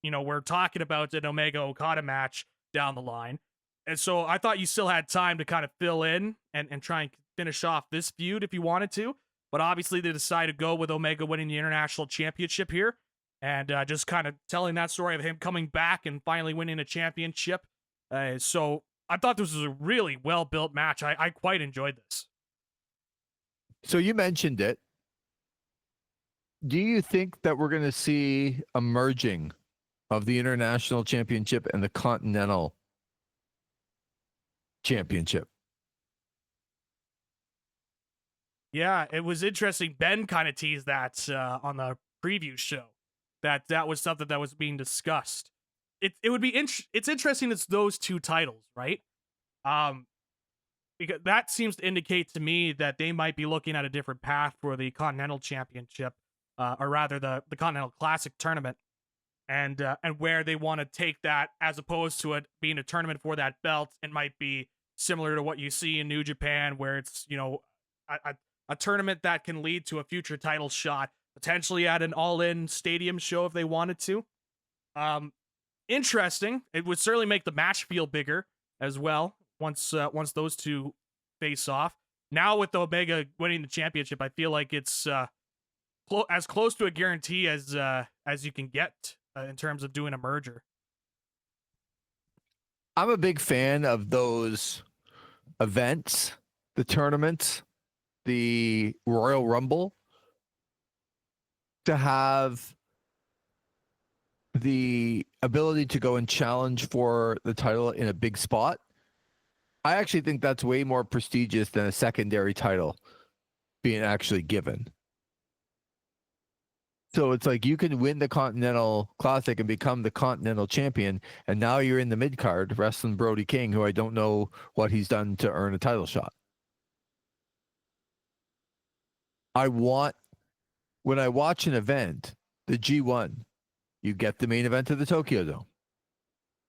we're talking about an Omega Okada match down the line. And so I thought you still had time to kind of fill in and try and finish off this feud if you wanted to. but obviously they decided to go with Omega winning the International Championship here, and just kind of telling that story of him coming back and finally winning a championship. So I thought this was a really well-built match. I quite enjoyed this. So you mentioned it. Do you think that we're going to see a merging of the International Championship and the Continental Championship? Yeah, it was interesting. Ben kind of teased that on the preview show, that was something that was being discussed. It would be it's interesting. It's those two titles, right? Because that seems to indicate to me that they might be looking at a different path for the Continental Championship, or rather the Continental Classic tournament, and where they want to take that, as opposed to it being a tournament for that belt. It might be similar to what you see in New Japan, where it's, you know, a tournament that can lead to a future title shot, potentially at an all-in stadium show if they wanted to. Interesting. It would certainly make the match feel bigger as well once those two face off. Now with Omega winning the championship, I feel like it's as close to a guarantee as you can get in terms of doing a merger. I'm a big fan of those events, the tournaments, the Royal Rumble, to have the ability to go and challenge for the title in a big spot. I actually think that's way more prestigious than a secondary title being actually given. So it's like you can win the Continental Classic and become the Continental Champion, and now you're in the mid card wrestling Brody King, who I don't know what he's done to earn a title shot. When I watch an event, the G1, you get the main event of the Tokyo Dome,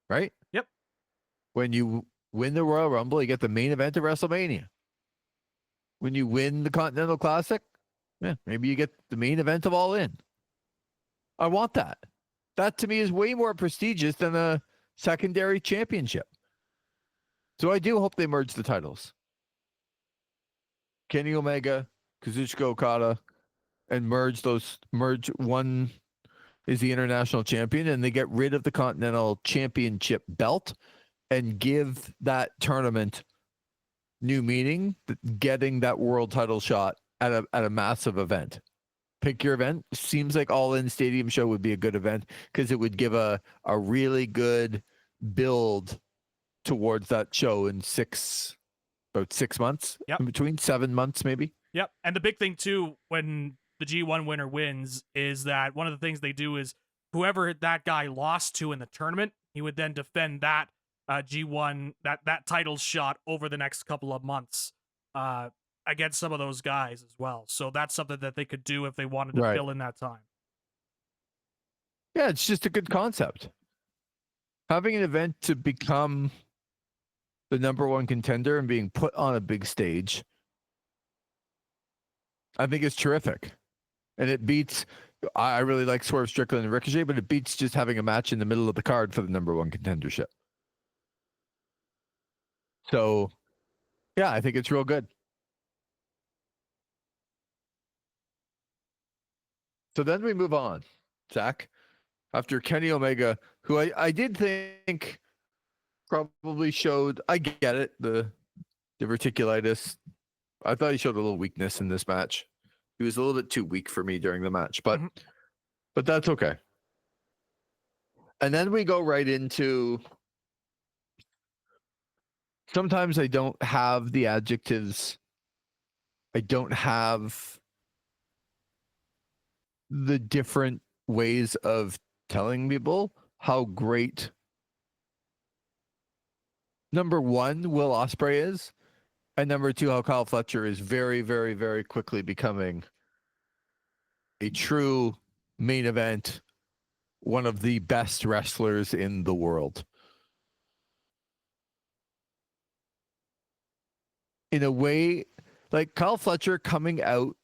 right? Yep. When you win the Royal Rumble, you get the main event of WrestleMania. When you win the Continental Classic, yeah, maybe you get the main event of All In. I want that. That to me is way more prestigious than a secondary championship. So I do hope they merge the titles. Kenny Omega, Kazuchika Okada, and merge one is the international champion, and they get rid of the Continental Championship belt and give that tournament new meaning, getting that world title shot at a massive event. Pick your event. Seems like All In Stadium show would be a good event because it would give a really good build towards that show in about 6 months. Yep. In between 7 months, maybe. Yep. And the big thing too, when the G1 winner wins, is that one of the things they do is whoever that guy lost to in the tournament, he would then defend that G1, that title shot over the next couple of months against some of those guys as well. So that's something that they could do if they wanted to fill in that time. Yeah, it's just a good concept. Having an event to become the number one contender and being put on a big stage, I think it's terrific. And it beats, I really like Swerve Strickland and Ricochet, but it beats just having a match in the middle of the card for the number one contendership. So, yeah, I think it's real good. So then we move on, Zach, after Kenny Omega, who I did think probably showed, I get it, the diverticulitis. I thought he showed a little weakness in this match. He was a little bit too weak for me during the match, but that's okay. And then we go right into, sometimes I don't have the adjectives. I don't have the different ways of telling people how great, number one, Will Ospreay is, and number two, how Kyle Fletcher is very, very, very quickly becoming a true main event, one of the best wrestlers in the world. In a way, like Kyle Fletcher coming out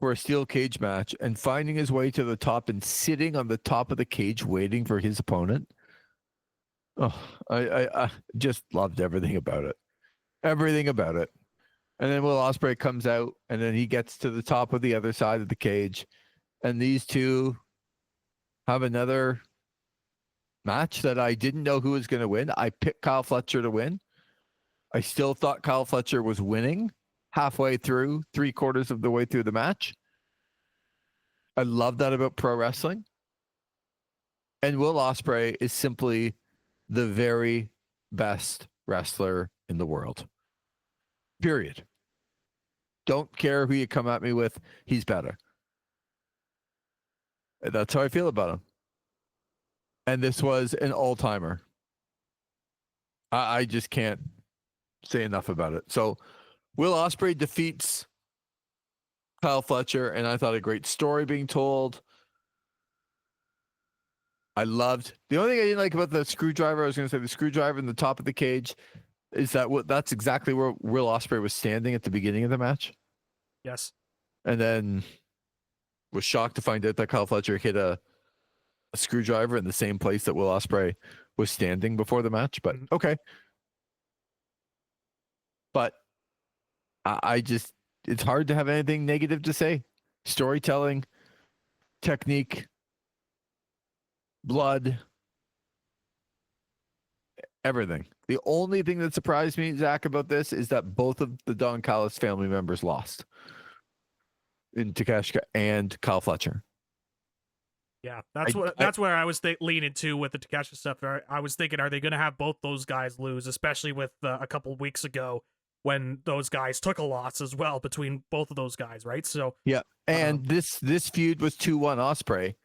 for a steel cage match and finding his way to the top and sitting on the top of the cage waiting for his opponent. Oh, I just loved everything about it. Everything about it. And then Will Ospreay comes out, and then he gets to the top of the other side of the cage, and these two have another match that I didn't know who was going to win. I picked Kyle Fletcher to win. I still thought Kyle Fletcher was winning halfway through, 3/4 of the way through the match. I love that about pro wrestling. And Will Ospreay is simply the very best wrestler in the world. Period. Don't care who you come at me with. He's better. That's how I feel about him. And this was an all-timer. I just can't say enough about it. So Will Ospreay defeats Kyle Fletcher, and I thought a great story being told. I loved the only thing I didn't like about the screwdriver. I was going to say the screwdriver in the top of the cage is that's exactly where Will Ospreay was standing at the beginning of the match. Yes. And then was shocked to find out that Kyle Fletcher hit a screwdriver in the same place that Will Ospreay was standing before the match. But okay. But I just, it's hard to have anything negative to say. Storytelling, technique, blood, everything. The only thing that surprised me, Zach, about this is that both of the Don Callis family members lost in Takeshita and Kyle Fletcher. Yeah, that's where I was leaning to with the Takeshita stuff. I was thinking, are they going to have both those guys lose, especially with a couple of weeks ago when those guys took a loss as well between both of those guys, right? So yeah, and this feud was 2-1 Ospreay,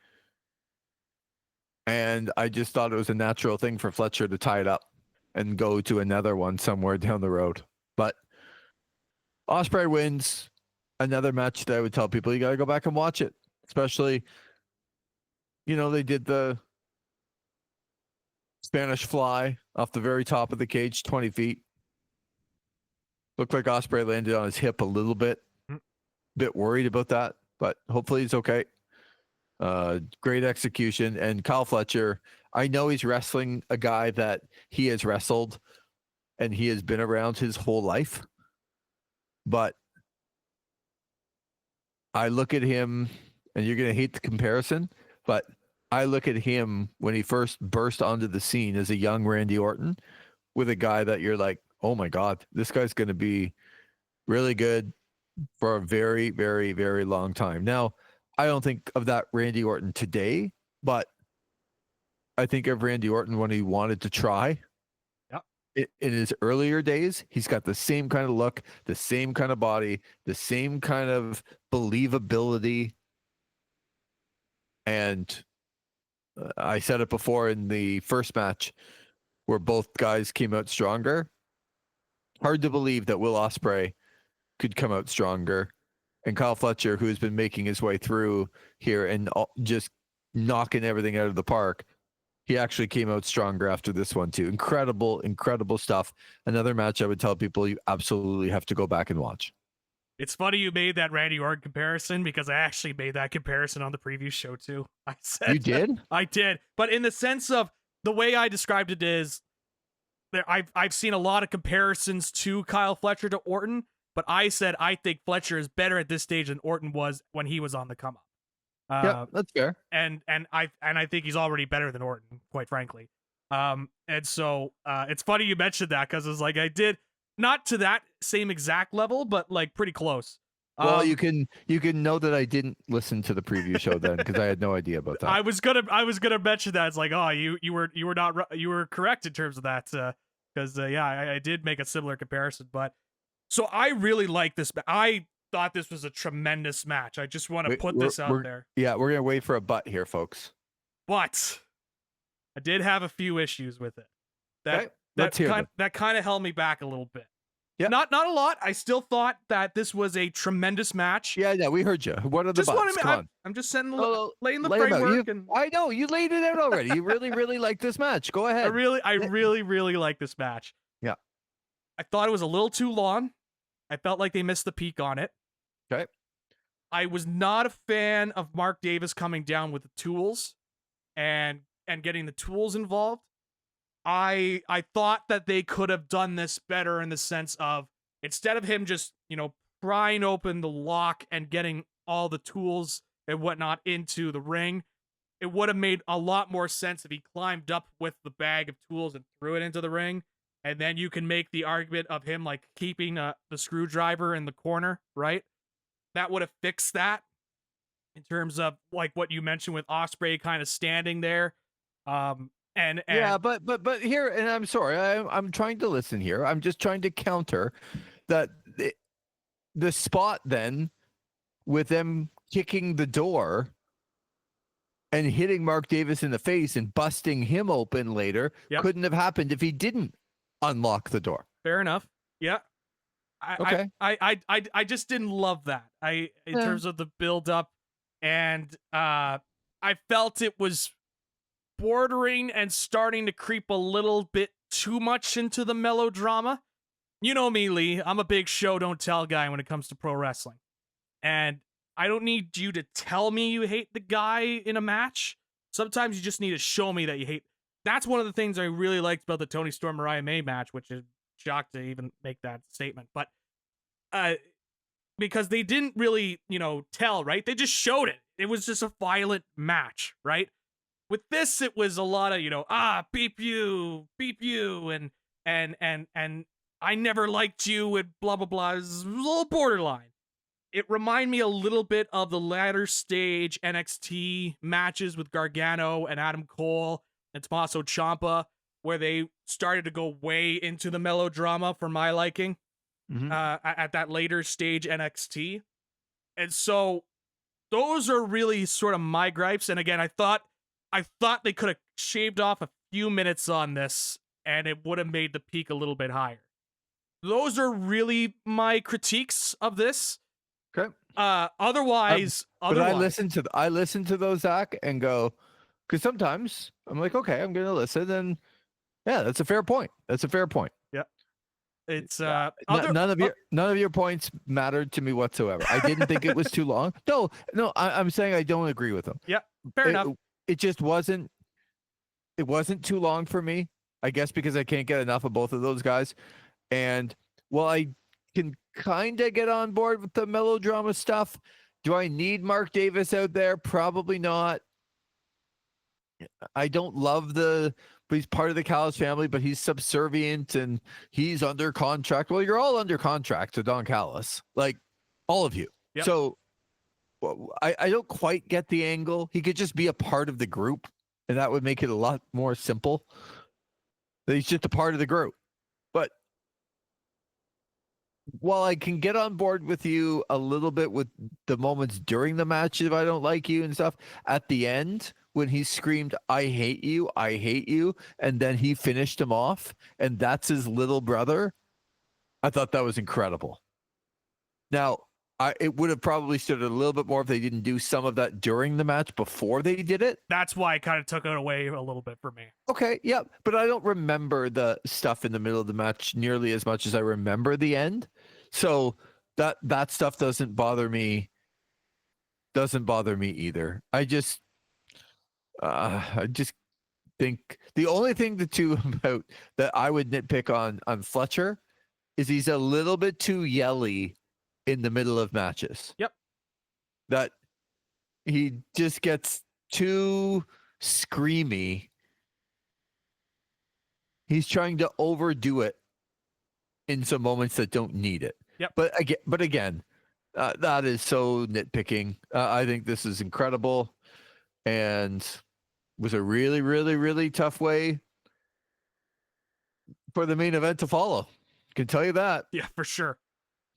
and I just thought it was a natural thing for Fletcher to tie it up and go to another one somewhere down the road. But Ospreay wins. Another match that I would tell people you got to go back and watch it, especially, you know, they did the Spanish fly off the very top of the cage, 20 feet. Looked like Ospreay landed on his hip a little bit. Bit worried about that, but hopefully he's okay. Great execution. And Kyle Fletcher, I know he's wrestling a guy that he has wrestled and he has been around his whole life. But I look at him, and you're going to hate the comparison, but I look at him when he first burst onto the scene as a young Randy Orton with a guy that you're like, oh my God, this guy's going to be really good for a very, very, very long time. Now, I don't think of that Randy Orton today, but I think of Randy Orton when he wanted to try. In his earlier days, he's got the same kind of look, the same kind of body, the same kind of believability. And I said it before in the first match where both guys came out stronger. Hard to believe that Will Ospreay could come out stronger. And Kyle Fletcher, who has been making his way through here and just knocking everything out of the park, he actually came out stronger after this one too. Incredible, incredible stuff. Another match I would tell people you absolutely have to go back and watch. It's funny you made that Randy Orton comparison because I actually made that comparison on the preview show too. I said you did? I did, but in the sense of the way I described it is that I've seen a lot of comparisons to Kyle Fletcher to Orton, but I said I think Fletcher is better at this stage than Orton was when he was on the come up. Yeah, that's fair. And I think he's already better than Orton, quite frankly. And so it's funny you mentioned that because it's like I did not to that same exact level, but like pretty close. Well, you can know that I didn't listen to the preview show then because I had no idea about that. I was gonna mention that. It's like, oh, you were correct in terms of that because yeah, I did make a similar comparison. But so I really like this. I thought this was a tremendous match. I just want to put this out there. Yeah, we're gonna wait for a but here, folks. But I did have a few issues with it. That kind of held me back a little bit. Yeah, not a lot. I still thought that this was a tremendous match. Yeah, we heard you. What are the buts? Come on. I'm just laying the framework. I know you laid it out already. You really, really like this match. Go ahead. I really like this match. Yeah, I thought it was a little too long. I felt like they missed the peak on it. Okay. I was not a fan of Mark Davis coming down with the tools and getting the tools involved. I thought that they could have done this better in the sense of Instead of him just, prying open the lock and getting all the tools and whatnot into the ring, it would have made a lot more sense if he climbed up with the bag of tools and threw it into the ring. And then you can make the argument of him like keeping the screwdriver in the corner, right? That would have fixed that in terms of like what you mentioned with Ospreay kind of standing there. And Yeah, but here, and I'm sorry, I'm trying to listen here. I'm just trying to counter that the spot then with them kicking the door and hitting Mark Davis in the face and busting him open later couldn't have happened if he didn't unlock the door. Fair enough. Yeah. Okay. I just didn't love that. In terms of the build up, and I felt it was bordering and starting to creep a little bit too much into the melodrama. You know me, Lee. I'm a big show don't tell guy when it comes to pro wrestling. And I don't need you to tell me you hate the guy in a match. Sometimes you just need to show me that you hate. That's one of the things I really liked about the Tony Storm Mariah May match, which is shocked to even make that statement. But because they didn't really, tell, right? They just showed it. It was just a violent match, right? With this, it was a lot of, beep you, and I never liked you, and blah, blah, blah. It was a little borderline. It reminded me a little bit of the latter stage NXT matches with Gargano and Adam Cole and Tommaso Ciampa, where they started to go way into the melodrama for my liking at that later stage NXT. And so those are really sort of my gripes. And again, I thought they could have shaved off a few minutes on this and it would have made the peak a little bit higher. Those are really my critiques of this. Okay. Otherwise, I listen to those, Zach, and go, because sometimes I'm like, okay, I'm gonna listen, and yeah, that's a fair point. Yeah. It's none of your points mattered to me whatsoever. I didn't think it was too long. No, I'm saying I don't agree with them. Yeah, fair enough. It just wasn't. It wasn't too long for me. I guess because I can't get enough of both of those guys, and while I can kind of get on board with the melodrama stuff, do I need Mark Davis out there? Probably not. I don't love but he's part of the Callis family, but he's subservient and he's under contract. Well, you're all under contract to Don Callis, like all of you. Yep. So I don't quite get the angle. He could just be a part of the group, and that would make it a lot more simple. That he's just a part of the group. But while I can get on board with you a little bit with the moments during the match if I don't like you and stuff, at the end when he screamed, I hate you, and then he finished him off, and that's his little brother, I thought that was incredible. Now, it would have probably stood a little bit more if they didn't do some of that during the match before they did it. That's why I kind of took it away a little bit for me. Okay, yeah, but I don't remember the stuff in the middle of the match nearly as much as I remember the end. So that stuff doesn't bother me. Doesn't bother me either. I just think the only thing about that I would nitpick on Fletcher is he's a little bit too yelly in the middle of matches. Yep. That he just gets too screamy. He's trying to overdo it in some moments that don't need it. Yep. But again, that is so nitpicking. I think this is incredible and was a really, really, really tough way for the main event to follow. Can tell you that. Yeah, for sure.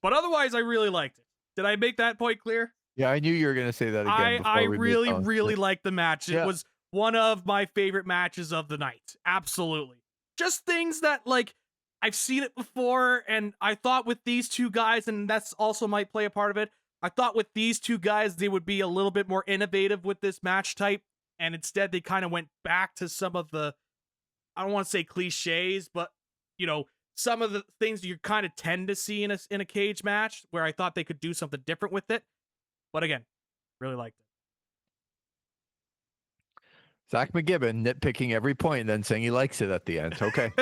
But otherwise, I really liked it. Did I make that point clear? Yeah, I knew you were going to say that again. I really liked the match. It was one of my favorite matches of the night. Absolutely. Just things that, like, I've seen it before, and I thought with these two guys, and that's also might play a part of it, I thought with these two guys, they would be a little bit more innovative with this match type, and instead they kind of went back to some of the, I don't want to say cliches, but, some of the things you kind of tend to see in a cage match, where I thought they could do something different with it. But again, really liked it. Zach McGibbon nitpicking every point and then saying he likes it at the end. Okay.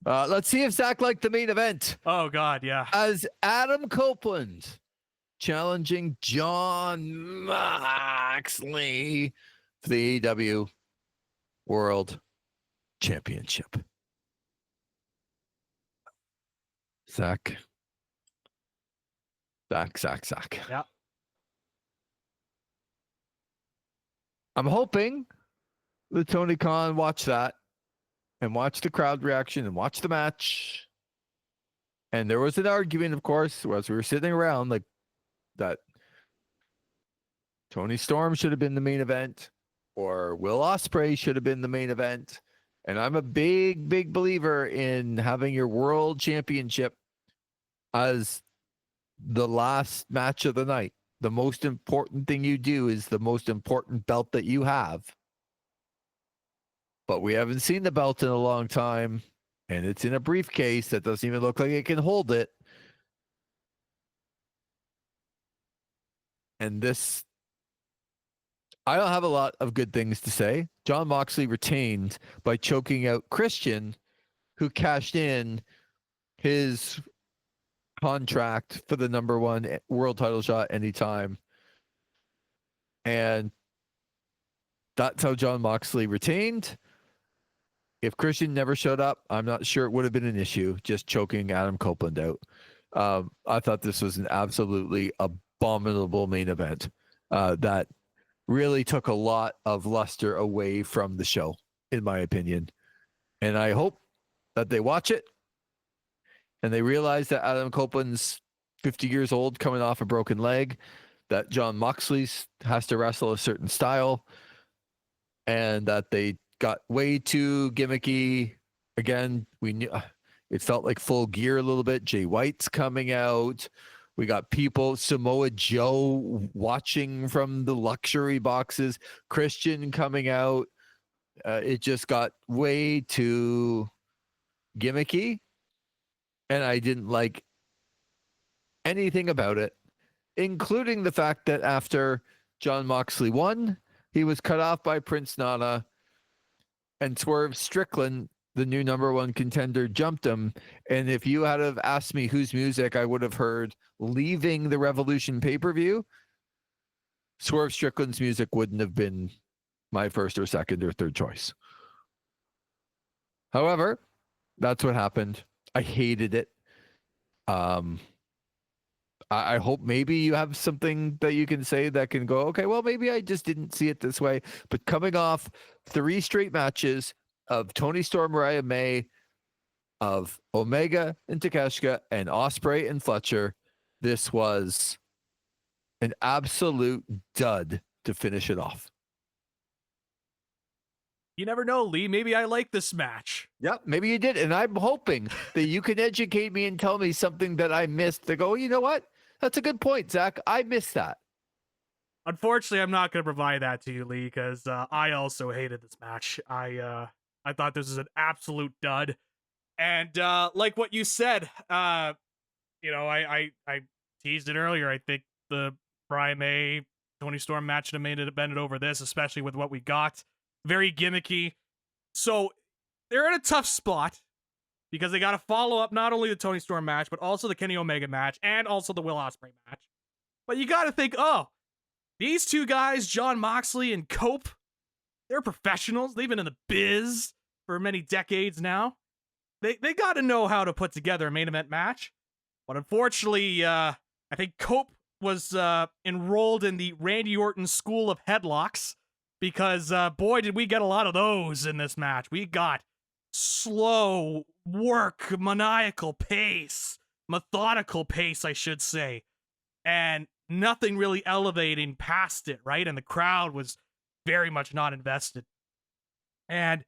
Let's see if Zach liked the main event. Oh God, yeah. As Adam Copeland challenging John Moxley for the AEW World Championship. Zach. Yeah. I'm hoping that Tony Khan watch that and watch the crowd reaction and watch the match. And there was an argument, of course, as we were sitting around, like that Tony Storm should have been the main event or Will Ospreay should have been the main event. And I'm a big, big believer in having your world championship as the last match of the night. The most important thing you do is the most important belt that you have. But we haven't seen the belt in a long time, and it's in a briefcase that doesn't even look like it can hold it. And this, I don't have a lot of good things to say. John Moxley retained by choking out Christian, who cashed in his contract for the number one world title shot anytime. And that's how John Moxley retained. If Christian never showed up, I'm not sure it would have been an issue, just choking Adam Copeland out. I thought this was an absolutely abominable main event that really took a lot of luster away from the show, in my opinion. And I hope that they watch it and they realize that Adam Copeland's 50 years old, coming off a broken leg, that John Moxley has to wrestle a certain style, and that they got way too gimmicky. Again, we knew it felt like Full Gear a little bit. Jay White's coming out. We got people, Samoa Joe watching from the luxury boxes, Christian coming out. It just got way too gimmicky. And I didn't like anything about it, including the fact that after John Moxley won, he was cut off by Prince Nana, and Swerve Strickland, the new number one contender, jumped him. And if you had have asked me whose music I would have heard leaving the Revolution pay-per-view, Swerve Strickland's music wouldn't have been my first or second or third choice. However, that's what happened. I hated it. I hope maybe you have something that you can say that can go, okay, well, maybe I just didn't see it this way. But coming off 3 straight matches of Tony Storm, Mariah May, of Omega and Takeshita, and Ospreay and Fletcher, this was an absolute dud to finish it off. You never know, Lee. Maybe I like this match. Yep, maybe you did. And I'm hoping that you can educate me and tell me something that I missed to go, you know what? That's a good point, Zach. I missed that. Unfortunately, I'm not going to provide that to you, Lee, because I also hated this match. I thought this was an absolute dud. And like what you said, I teased it earlier. I think the Brian May, Tony Storm match should have been it over this, especially with what we got. Very gimmicky. So they're in a tough spot because they got to follow up not only the Tony Storm match, but also the Kenny Omega match and also the Will Ospreay match. But you got to think, oh, these two guys, John Moxley and Cope, they're professionals. They've been in the biz for many decades now. They got to know how to put together a main event match. But unfortunately, I think Cope was enrolled in the Randy Orton School of Headlocks, because boy, did we get a lot of those in this match. We got slow work, maniacal pace, methodical pace, I should say, and nothing really elevating past it, right? And the crowd was very much not invested. And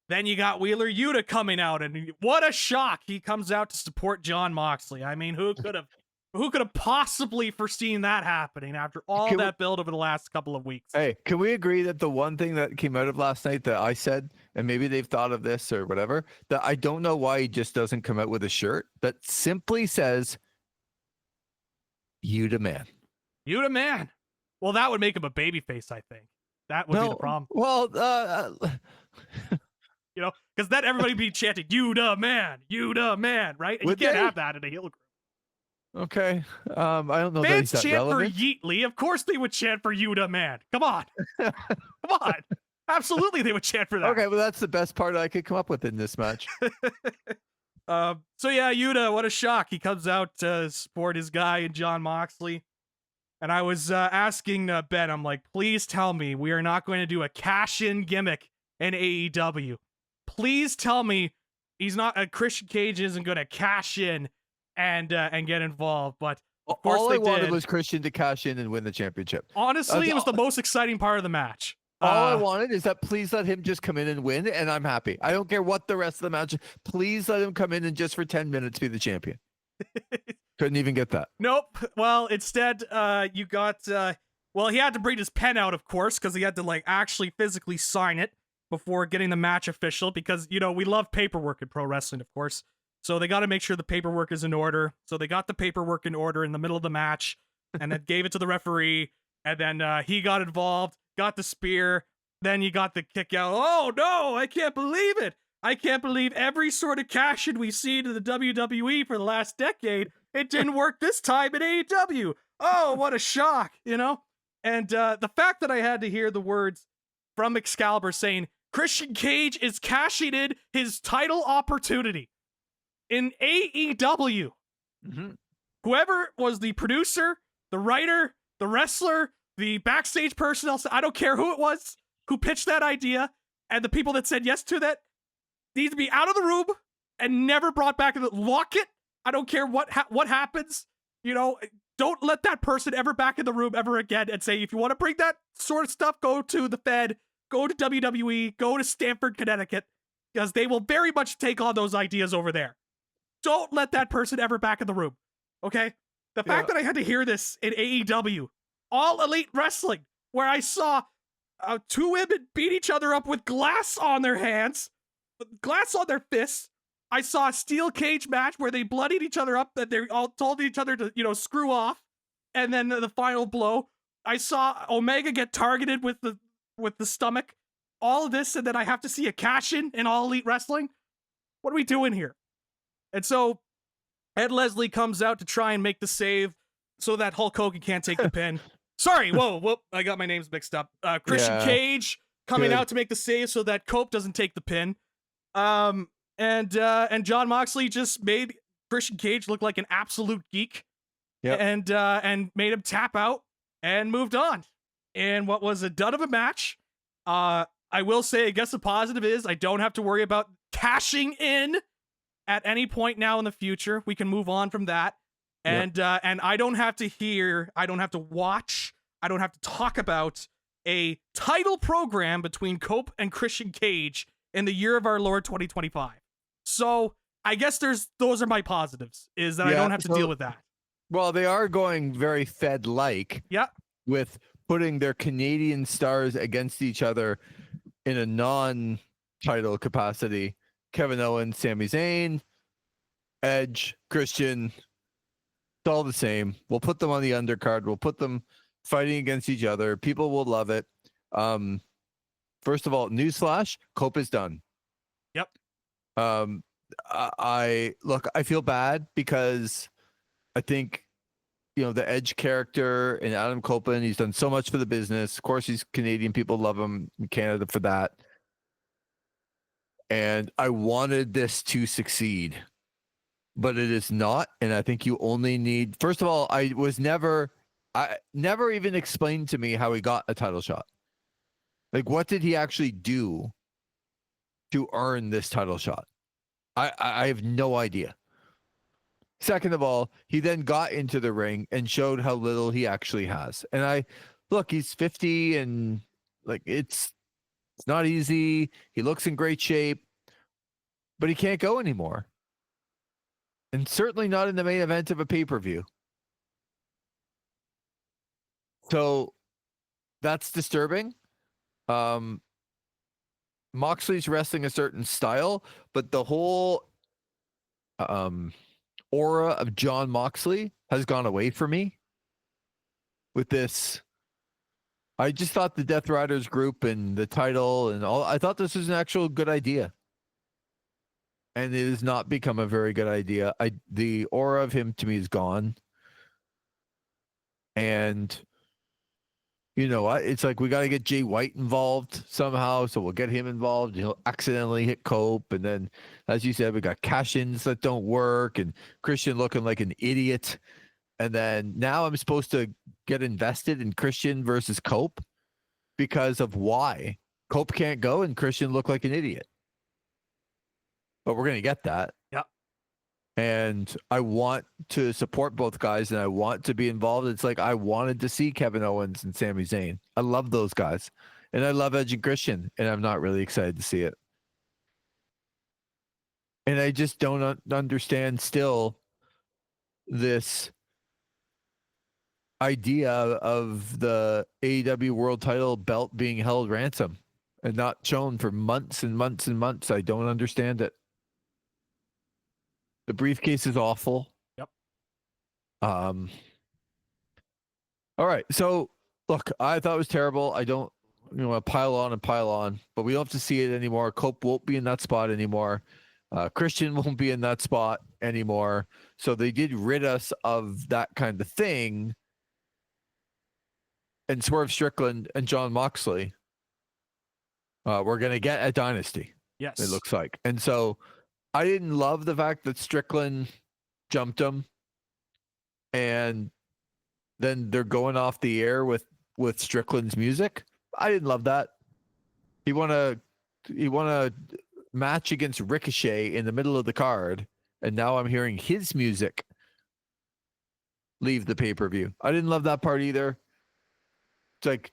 then you got Wheeler Yuta coming out, and what a shock. He comes out to support John Moxley. I mean, who could have possibly foreseen that happening after all that build over the last couple of weeks? Hey, can we agree that the one thing that came out of last night that I said, and maybe they've thought of this or whatever, that I don't know why he just doesn't come out with a shirt that simply says, "You the man." You the man. Well, that would make him a babyface, I think. That would be the problem. Well, because then everybody be chanting, "You the man, right? And Would you can't they? have that in a heel group. Okay. I don't know that Fans he's that chant relevant. for Yeatley. Of course they would chant for "You the man." Come on. Come on. Absolutely they would chant for that. Okay, well, that's the best part I could come up with in this match. So yeah, Yuta, what a shock. He comes out to support his guy and John Moxley. And I was asking Ben, I'm like, please tell me we are not going to do a cash-in gimmick in AEW. Please tell me he's not Christian Cage isn't going to cash in and get involved. But of course all they I wanted did. was Christian to cash in and win the championship. Honestly, it was the most exciting part of the match. All I wanted is that please let him just come in and win, and I'm happy. I don't care what the rest of the match is. Please let him come in and just for 10 minutes be the champion. Couldn't even get that. Nope. Well, instead, you got, well, he had to bring his pen out, of course, because he had to, like, actually physically sign it before getting the match official, because, we love paperwork in pro wrestling, of course. So they got to make sure the paperwork is in order. So they got the paperwork in order in the middle of the match, and then gave it to the referee, and then he got involved, got the spear, then you got the kick out. Oh, no, I can't believe it. I can't believe every sort of cash-in we've seen in the WWE for the last decade. It didn't work this time in AEW. Oh, what a shock, And the fact that I had to hear the words from Excalibur saying, Christian Cage is cashing in his title opportunity in AEW. Mm-hmm. Whoever was the producer, the writer, the wrestler, the backstage personnel, I don't care who it was who pitched that idea, and the people that said yes to that need to be out of the room and never brought back. Lock it. I don't care what happens. Don't let that person ever back in the room ever again and say, if you want to bring that sort of stuff, go to the Fed, go to WWE, go to Stamford, Connecticut, because they will very much take on those ideas over there. Don't let that person ever back in the room. Okay? The fact that I had to hear this in AEW, All Elite Wrestling, where I saw two women beat each other up with glass on their hands, glass on their fists. I saw a steel cage match where they bloodied each other up, that they all told each other to, screw off. And then the final blow. I saw Omega get targeted with the stomach. All of this, and then I have to see a cash-in All Elite Wrestling? What are we doing here? And so Ed Leslie comes out to try and make the save so that Hulk Hogan can't take the pin. Sorry, whoa, I got my names mixed up. Christian Cage coming out to make the save so that Cope doesn't take the pin. And John Moxley just made Christian Cage look like an absolute geek. Yep. And made him tap out and moved on. And what was a dud of a match. I will say, I guess the positive is I don't have to worry about cashing in at any point now in the future. We can move on from that. And and I don't have to watch, I don't have to talk about a title program between Cope and Christian Cage in the year of our Lord 2025. So I guess those are my positives, is that I don't have to deal with that. Well, they are going very Fed-like. Yeah. With putting their Canadian stars against each other in a non-title capacity. Kevin Owens, Sami Zayn, Edge, Christian, it's all the same. We'll put them on the undercard. We'll put them fighting against each other. People will love it. First of all, newsflash, Cope is done. Yep. I feel bad because I think, the Edge character and Adam Copeland, he's done so much for the business. Of course, he's Canadian. People love him in Canada for that. And I wanted this to succeed, but it is not. And I think you only need, first of all, I never even explained to me how he got a title shot. Like, what did he actually do to earn this title shot? I have no idea. Second of all, he then got into the ring and showed how little he actually has. And he's 50 and it's not easy. He looks in great shape, but he can't go anymore. And certainly not in the main event of a pay-per-view. So that's disturbing. Moxley's wrestling a certain style, but the whole aura of John Moxley has gone away from me with this. I just thought the Death Riders group and the title and all, I thought this was an actual good idea. and it has not become a very good idea. The aura of him to me is gone, and you know what? It's like we got to get Jay White involved somehow, so we'll get him involved. He'll accidentally hit Cope, and then, as you said, we got cash-ins that don't work, and Christian looking like an idiot. And then now I'm supposed to get invested in Christian versus Cope because of why Cope can't go and Christian look like an idiot. But we're gonna get that. Yep. And I want to support both guys and I want to be involved. It's like I wanted to see Kevin Owens and Sami Zayn. I love those guys. And I love Edge and Christian. And I'm not really excited to see it. And I just don't understand still this idea of the AEW world title belt being held ransom and not shown for months and months and months. I don't understand it. The briefcase is awful. Yep. All right. So look, I thought it was terrible. I don't, pile on, but we don't have to see it anymore. Cope won't be in that spot anymore. Christian won't be in that spot anymore. So they did rid us of that kind of thing. And Swerve Strickland and John Moxley, we're going to get a dynasty. Yes. It looks like. And so I didn't love the fact that Strickland jumped him and then they're going off the air with Strickland's music. I didn't love that. He won a match against Ricochet in the middle of the card, and now I'm hearing his music leave the pay-per-view. I didn't love that part either. It's like,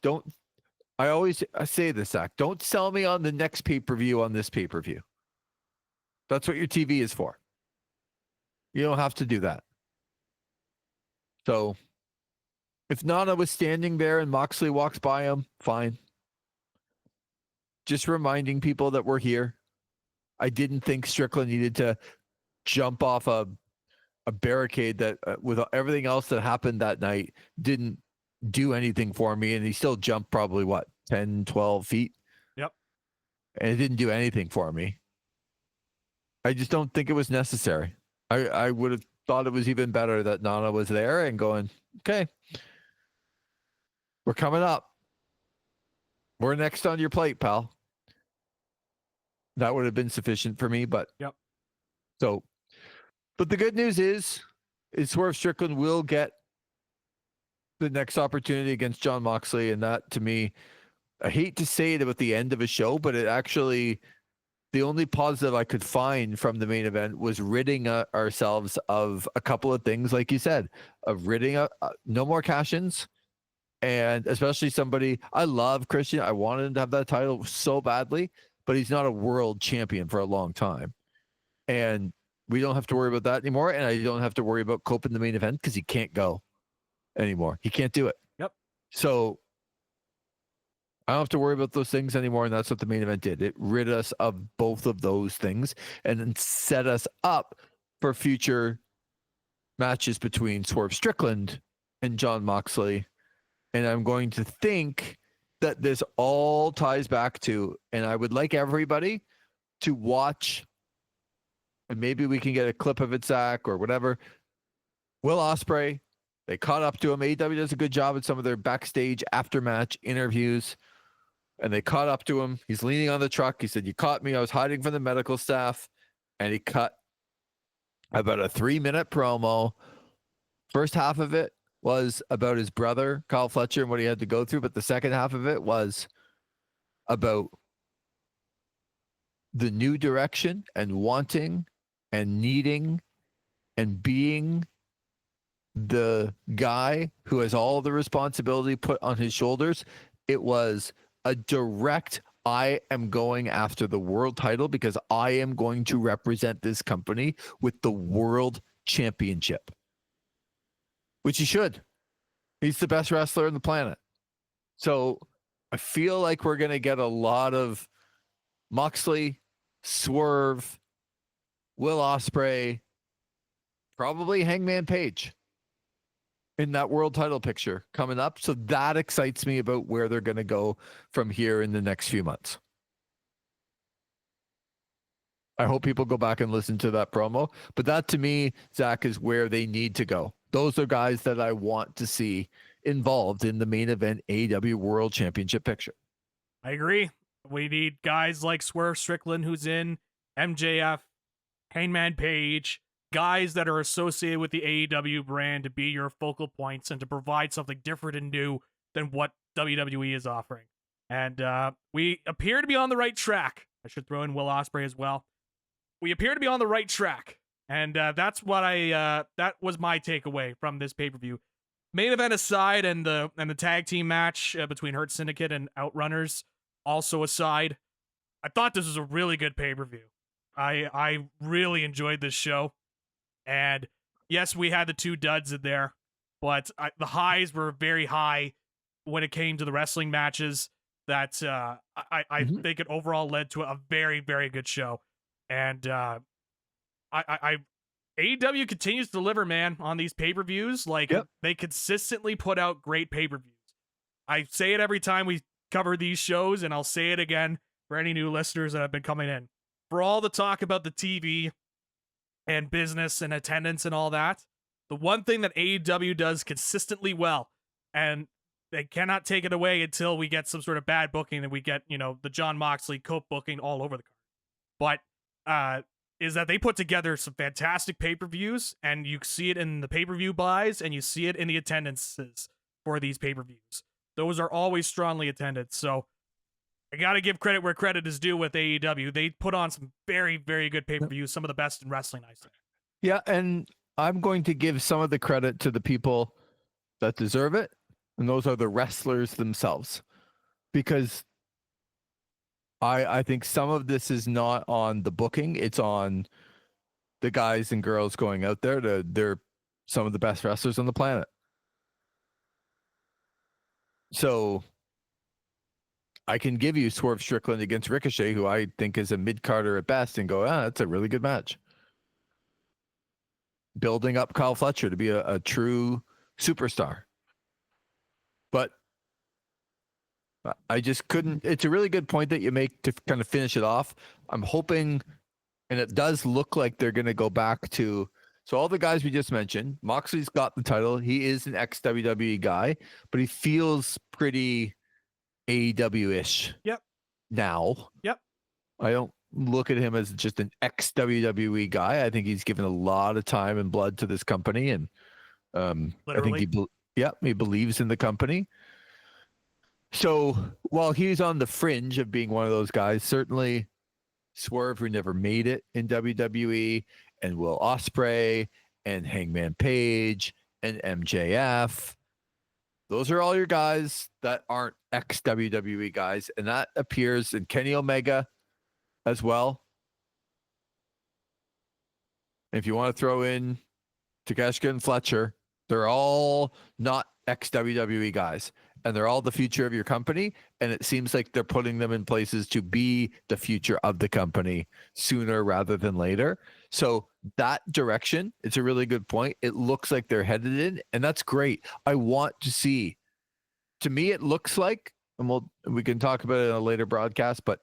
I say this, Zach, don't sell me on the next pay-per-view on this pay-per-view. That's what your TV is for. You don't have to do that. So if Nana was standing there and Moxley walks by him, fine. Just reminding people that we're here. I didn't think Strickland needed to jump off a barricade that with everything else that happened that night didn't do anything for me. And he still jumped probably 10, 12 feet. Yep. And it didn't do anything for me. I just don't think it was necessary. I would have thought it was even better that Nana was there and going, okay, we're coming up. We're next on your plate, pal. That would have been sufficient for me, but yep. So, but the good news is Swerve Strickland will get the next opportunity against John Moxley, and that to me, I hate to say it about the end of a show, but it actually, the only positive I could find from the main event was ridding ourselves of a couple of things, like you said, of ridding no more cash-ins, and especially somebody, I love Christian. I wanted him to have that title so badly, but he's not a world champion for a long time. And we don't have to worry about that anymore. And I don't have to worry about Cope in the main event because he can't go anymore. He can't do it. Yep. So I don't have to worry about those things anymore. And that's what the main event did. It rid us of both of those things and then set us up for future matches between Swerve Strickland and John Moxley. And I'm going to think that this all ties back to, and I would like everybody to watch, and maybe we can get a clip of it, Zach, or whatever. Will Ospreay, they caught up to him. AEW does a good job at some of their backstage after-match interviews, and they caught up to him. He's leaning on the truck. He said, "You caught me. I was hiding from the medical staff." And he cut about a 3-minute promo. First half of it was about his brother, Kyle Fletcher, and what he had to go through. But the second half of it was about the new direction and wanting and needing and being the guy who has all the responsibility put on his shoulders. It was a direct, I am going after the world title because I am going to represent this company with the world championship, which he should. He's the best wrestler on the planet. So I feel like we're going to get a lot of Moxley, Swerve, Will Ospreay, probably Hangman Page in that world title picture coming up. So that excites me about where they're going to go from here in the next few months. I hope people go back and listen to that promo. But that to me, Zach, is where they need to go. Those are guys that I want to see involved in the main event AEW World Championship picture. I agree. We need guys like Swerve Strickland, who's in MJF, Hangman Page, guys that are associated with the AEW brand to be your focal points and to provide something different and new than what WWE is offering. And we appear to be on the right track. I should throw in Will Ospreay as well. We appear to be on the right track. And that's what that was my takeaway from this pay-per-view. Main event aside, and the tag team match between Hurt Syndicate and Outrunners also aside, I thought this was a really good pay-per-view. I really enjoyed this show. And yes, we had the 2 duds in there, but the highs were very high when it came to the wrestling matches. That I think it overall led to a very, very good show. And AEW continues to deliver, man, on these pay-per-views. Like, they consistently put out great pay-per-views. I say it every time we cover these shows, and I'll say it again for any new listeners that have been coming in. For all the talk about the TV and business and attendance and all that, the one thing that AEW does consistently well, and they cannot take it away until we get some sort of bad booking and we get, the Jon Moxley Cope booking all over the card. But is that they put together some fantastic pay-per-views, and you see it in the pay-per-view buys, and you see it in the attendances for these pay-per-views. Those are always strongly attended. So I got to give credit where credit is due with AEW. They put on some very, very good pay-per-views, some of the best in wrestling, I think. Yeah, and I'm going to give some of the credit to the people that deserve it, and those are the wrestlers themselves. Because I think some of this is not on the booking. It's on the guys and girls going out there. They're some of the best wrestlers on the planet. So I can give you Swerve Strickland against Ricochet, who I think is a mid-carder at best, and go, that's a really good match. Building up Kyle Fletcher to be a true superstar. But I just couldn't. It's a really good point that you make to kind of finish it off. I'm hoping, and it does look like they're going to go back to, so all the guys we just mentioned, Moxley's got the title. He is an ex-WWE guy, but he feels pretty AEW-ish. Yep. Now. Yep. I don't look at him as just an ex-WWE guy. I think he's given a lot of time and blood to this company, and I think he believes in the company. So while he's on the fringe of being one of those guys, certainly Swerve, who never made it in WWE, and Will Ospreay, and Hangman Page, and MJF, those are all your guys that aren't ex-WWE guys, and that appears in Kenny Omega as well. If you want to throw in Takeshita and Fletcher, they're all not ex-WWE guys. And they're all the future of your company. And it seems like they're putting them in places to be the future of the company sooner rather than later. So that direction, it's a really good point. It looks like they're headed in, and that's great. I want to see. To me, it looks like, and we can talk about it in a later broadcast, but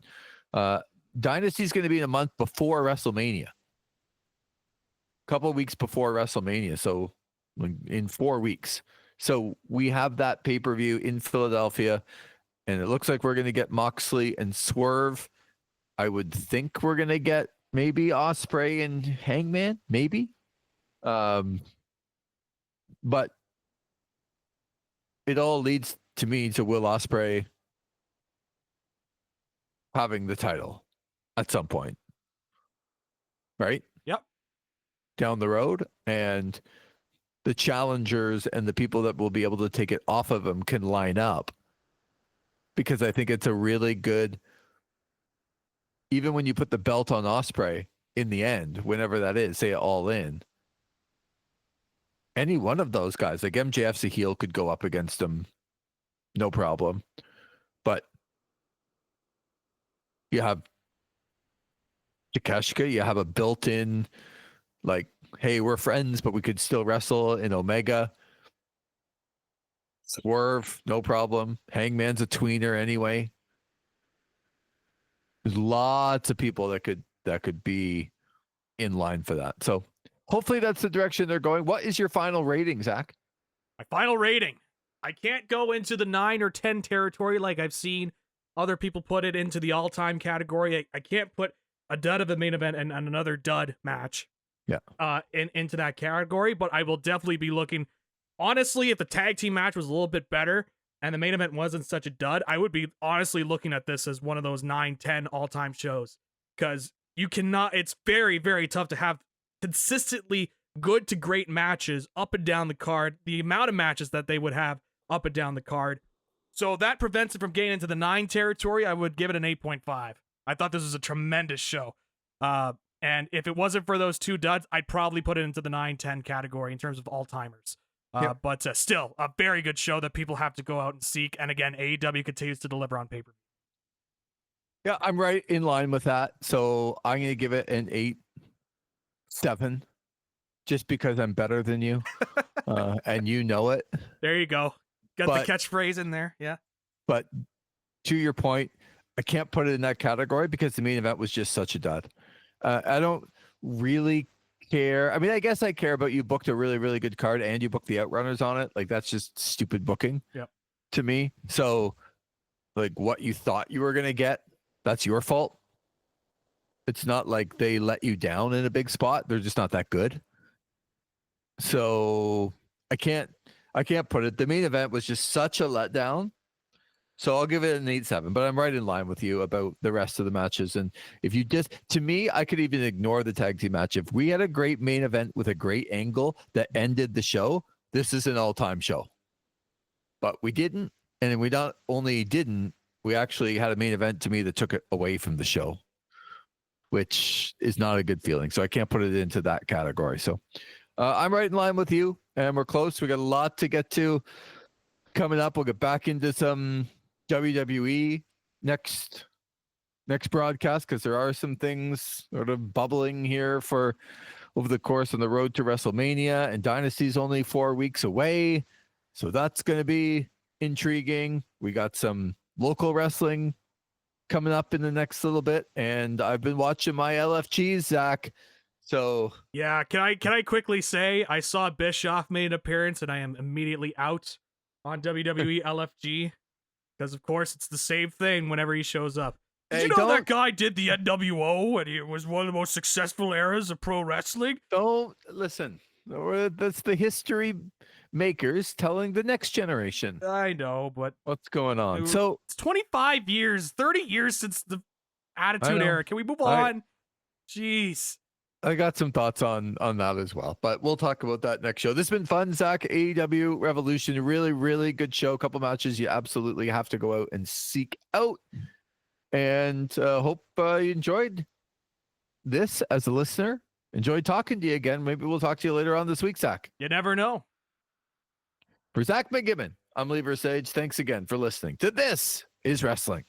Dynasty is going to be in a month before WrestleMania. A couple of weeks before WrestleMania. So in 4 weeks. So we have that pay-per-view in Philadelphia, and it looks like we're going to get Moxley and Swerve. I would think we're going to get maybe Ospreay and Hangman, maybe. But it all leads to me to Will Ospreay having the title at some point. Right? Yep. Down the road, and the challengers and the people that will be able to take it off of him can line up, because I think it's a really good, even when you put the belt on Ospreay in the end, whenever that is, say All In, any one of those guys, like MJF's a heel, could go up against him, no problem. But you have Takeshita, you have a built-in, like, hey, we're friends, but we could still wrestle in Omega. Swerve, no problem. Hangman's a tweener anyway. There's lots of people that could that could be in line for that. So hopefully that's the direction they're going. What is your final rating, Zach? My final rating. I can't go into the 9 or 10 territory like I've seen other people put it into the all-time category. I can't put a dud of a main event and another dud match into that category, but I will definitely be looking. Honestly, if the tag team match was a little bit better and the main event wasn't such a dud, I would be honestly looking at this as one of those 9, 10 all-time shows, because you cannot, it's very, very tough to have consistently good to great matches up and down the card, the amount of matches that they would have up and down the card. So that prevents it from getting into the 9 territory. I would give it an 8.5. I thought this was a tremendous show. And if it wasn't for those 2 duds, I'd probably put it into the 9, 10 category in terms of all-timers. But still, a very good show that people have to go out and seek. And again, AEW continues to deliver on paper. Yeah, I'm right in line with that. So I'm going to give it an 8.7, just because I'm better than you, and you know it. There you go. Got the catchphrase in there. Yeah. But to your point, I can't put it in that category because the main event was just such a dud. I don't really care. I mean, I guess I care about you booked a really, really good card and you booked the Outrunners on it. Like, that's just stupid booking to me. So, like, what you thought you were going to get, that's your fault. It's not like they let you down in a big spot. They're just not that good. So I can't put it. The main event was just such a letdown. So I'll give it an 8.7, but I'm right in line with you about the rest of the matches. And if you just, to me, I could even ignore the tag team match. If we had a great main event with a great angle that ended the show, this is an all-time show. But we didn't. And we not only didn't, we actually had a main event to me that took it away from the show, which is not a good feeling. So I can't put it into that category. So I'm right in line with you, and we're close. We got a lot to get to coming up. We'll get back into some WWE next broadcast, because there are some things sort of bubbling here for over the course on the road to WrestleMania, and Dynasty's only 4 weeks away. So that's going to be intriguing. We got some local wrestling coming up in the next little bit, and I've been watching my LFGs, Zach. So yeah, can I quickly say I saw Bischoff made an appearance, and I am immediately out on WWE LFG, because of course it's the same thing whenever he shows up. Did you know that guy did the NWO and he was one of the most successful eras of pro wrestling? Don't listen. That's the history makers telling the next generation. I know, but what's going on? So it's 25 years, 30 years since the Attitude Era. Can we move on? Jeez. I got some thoughts on that as well, but we'll talk about that next show. This has been fun, Zach. AEW Revolution, really, really good show. A couple matches you absolutely have to go out and seek out. And hope you enjoyed this as a listener. Enjoyed talking to you again. Maybe we'll talk to you later on this week, Zach. You never know. For Zach McGibbon, I'm Lee Versage. Thanks again for listening to This Is Wrestling.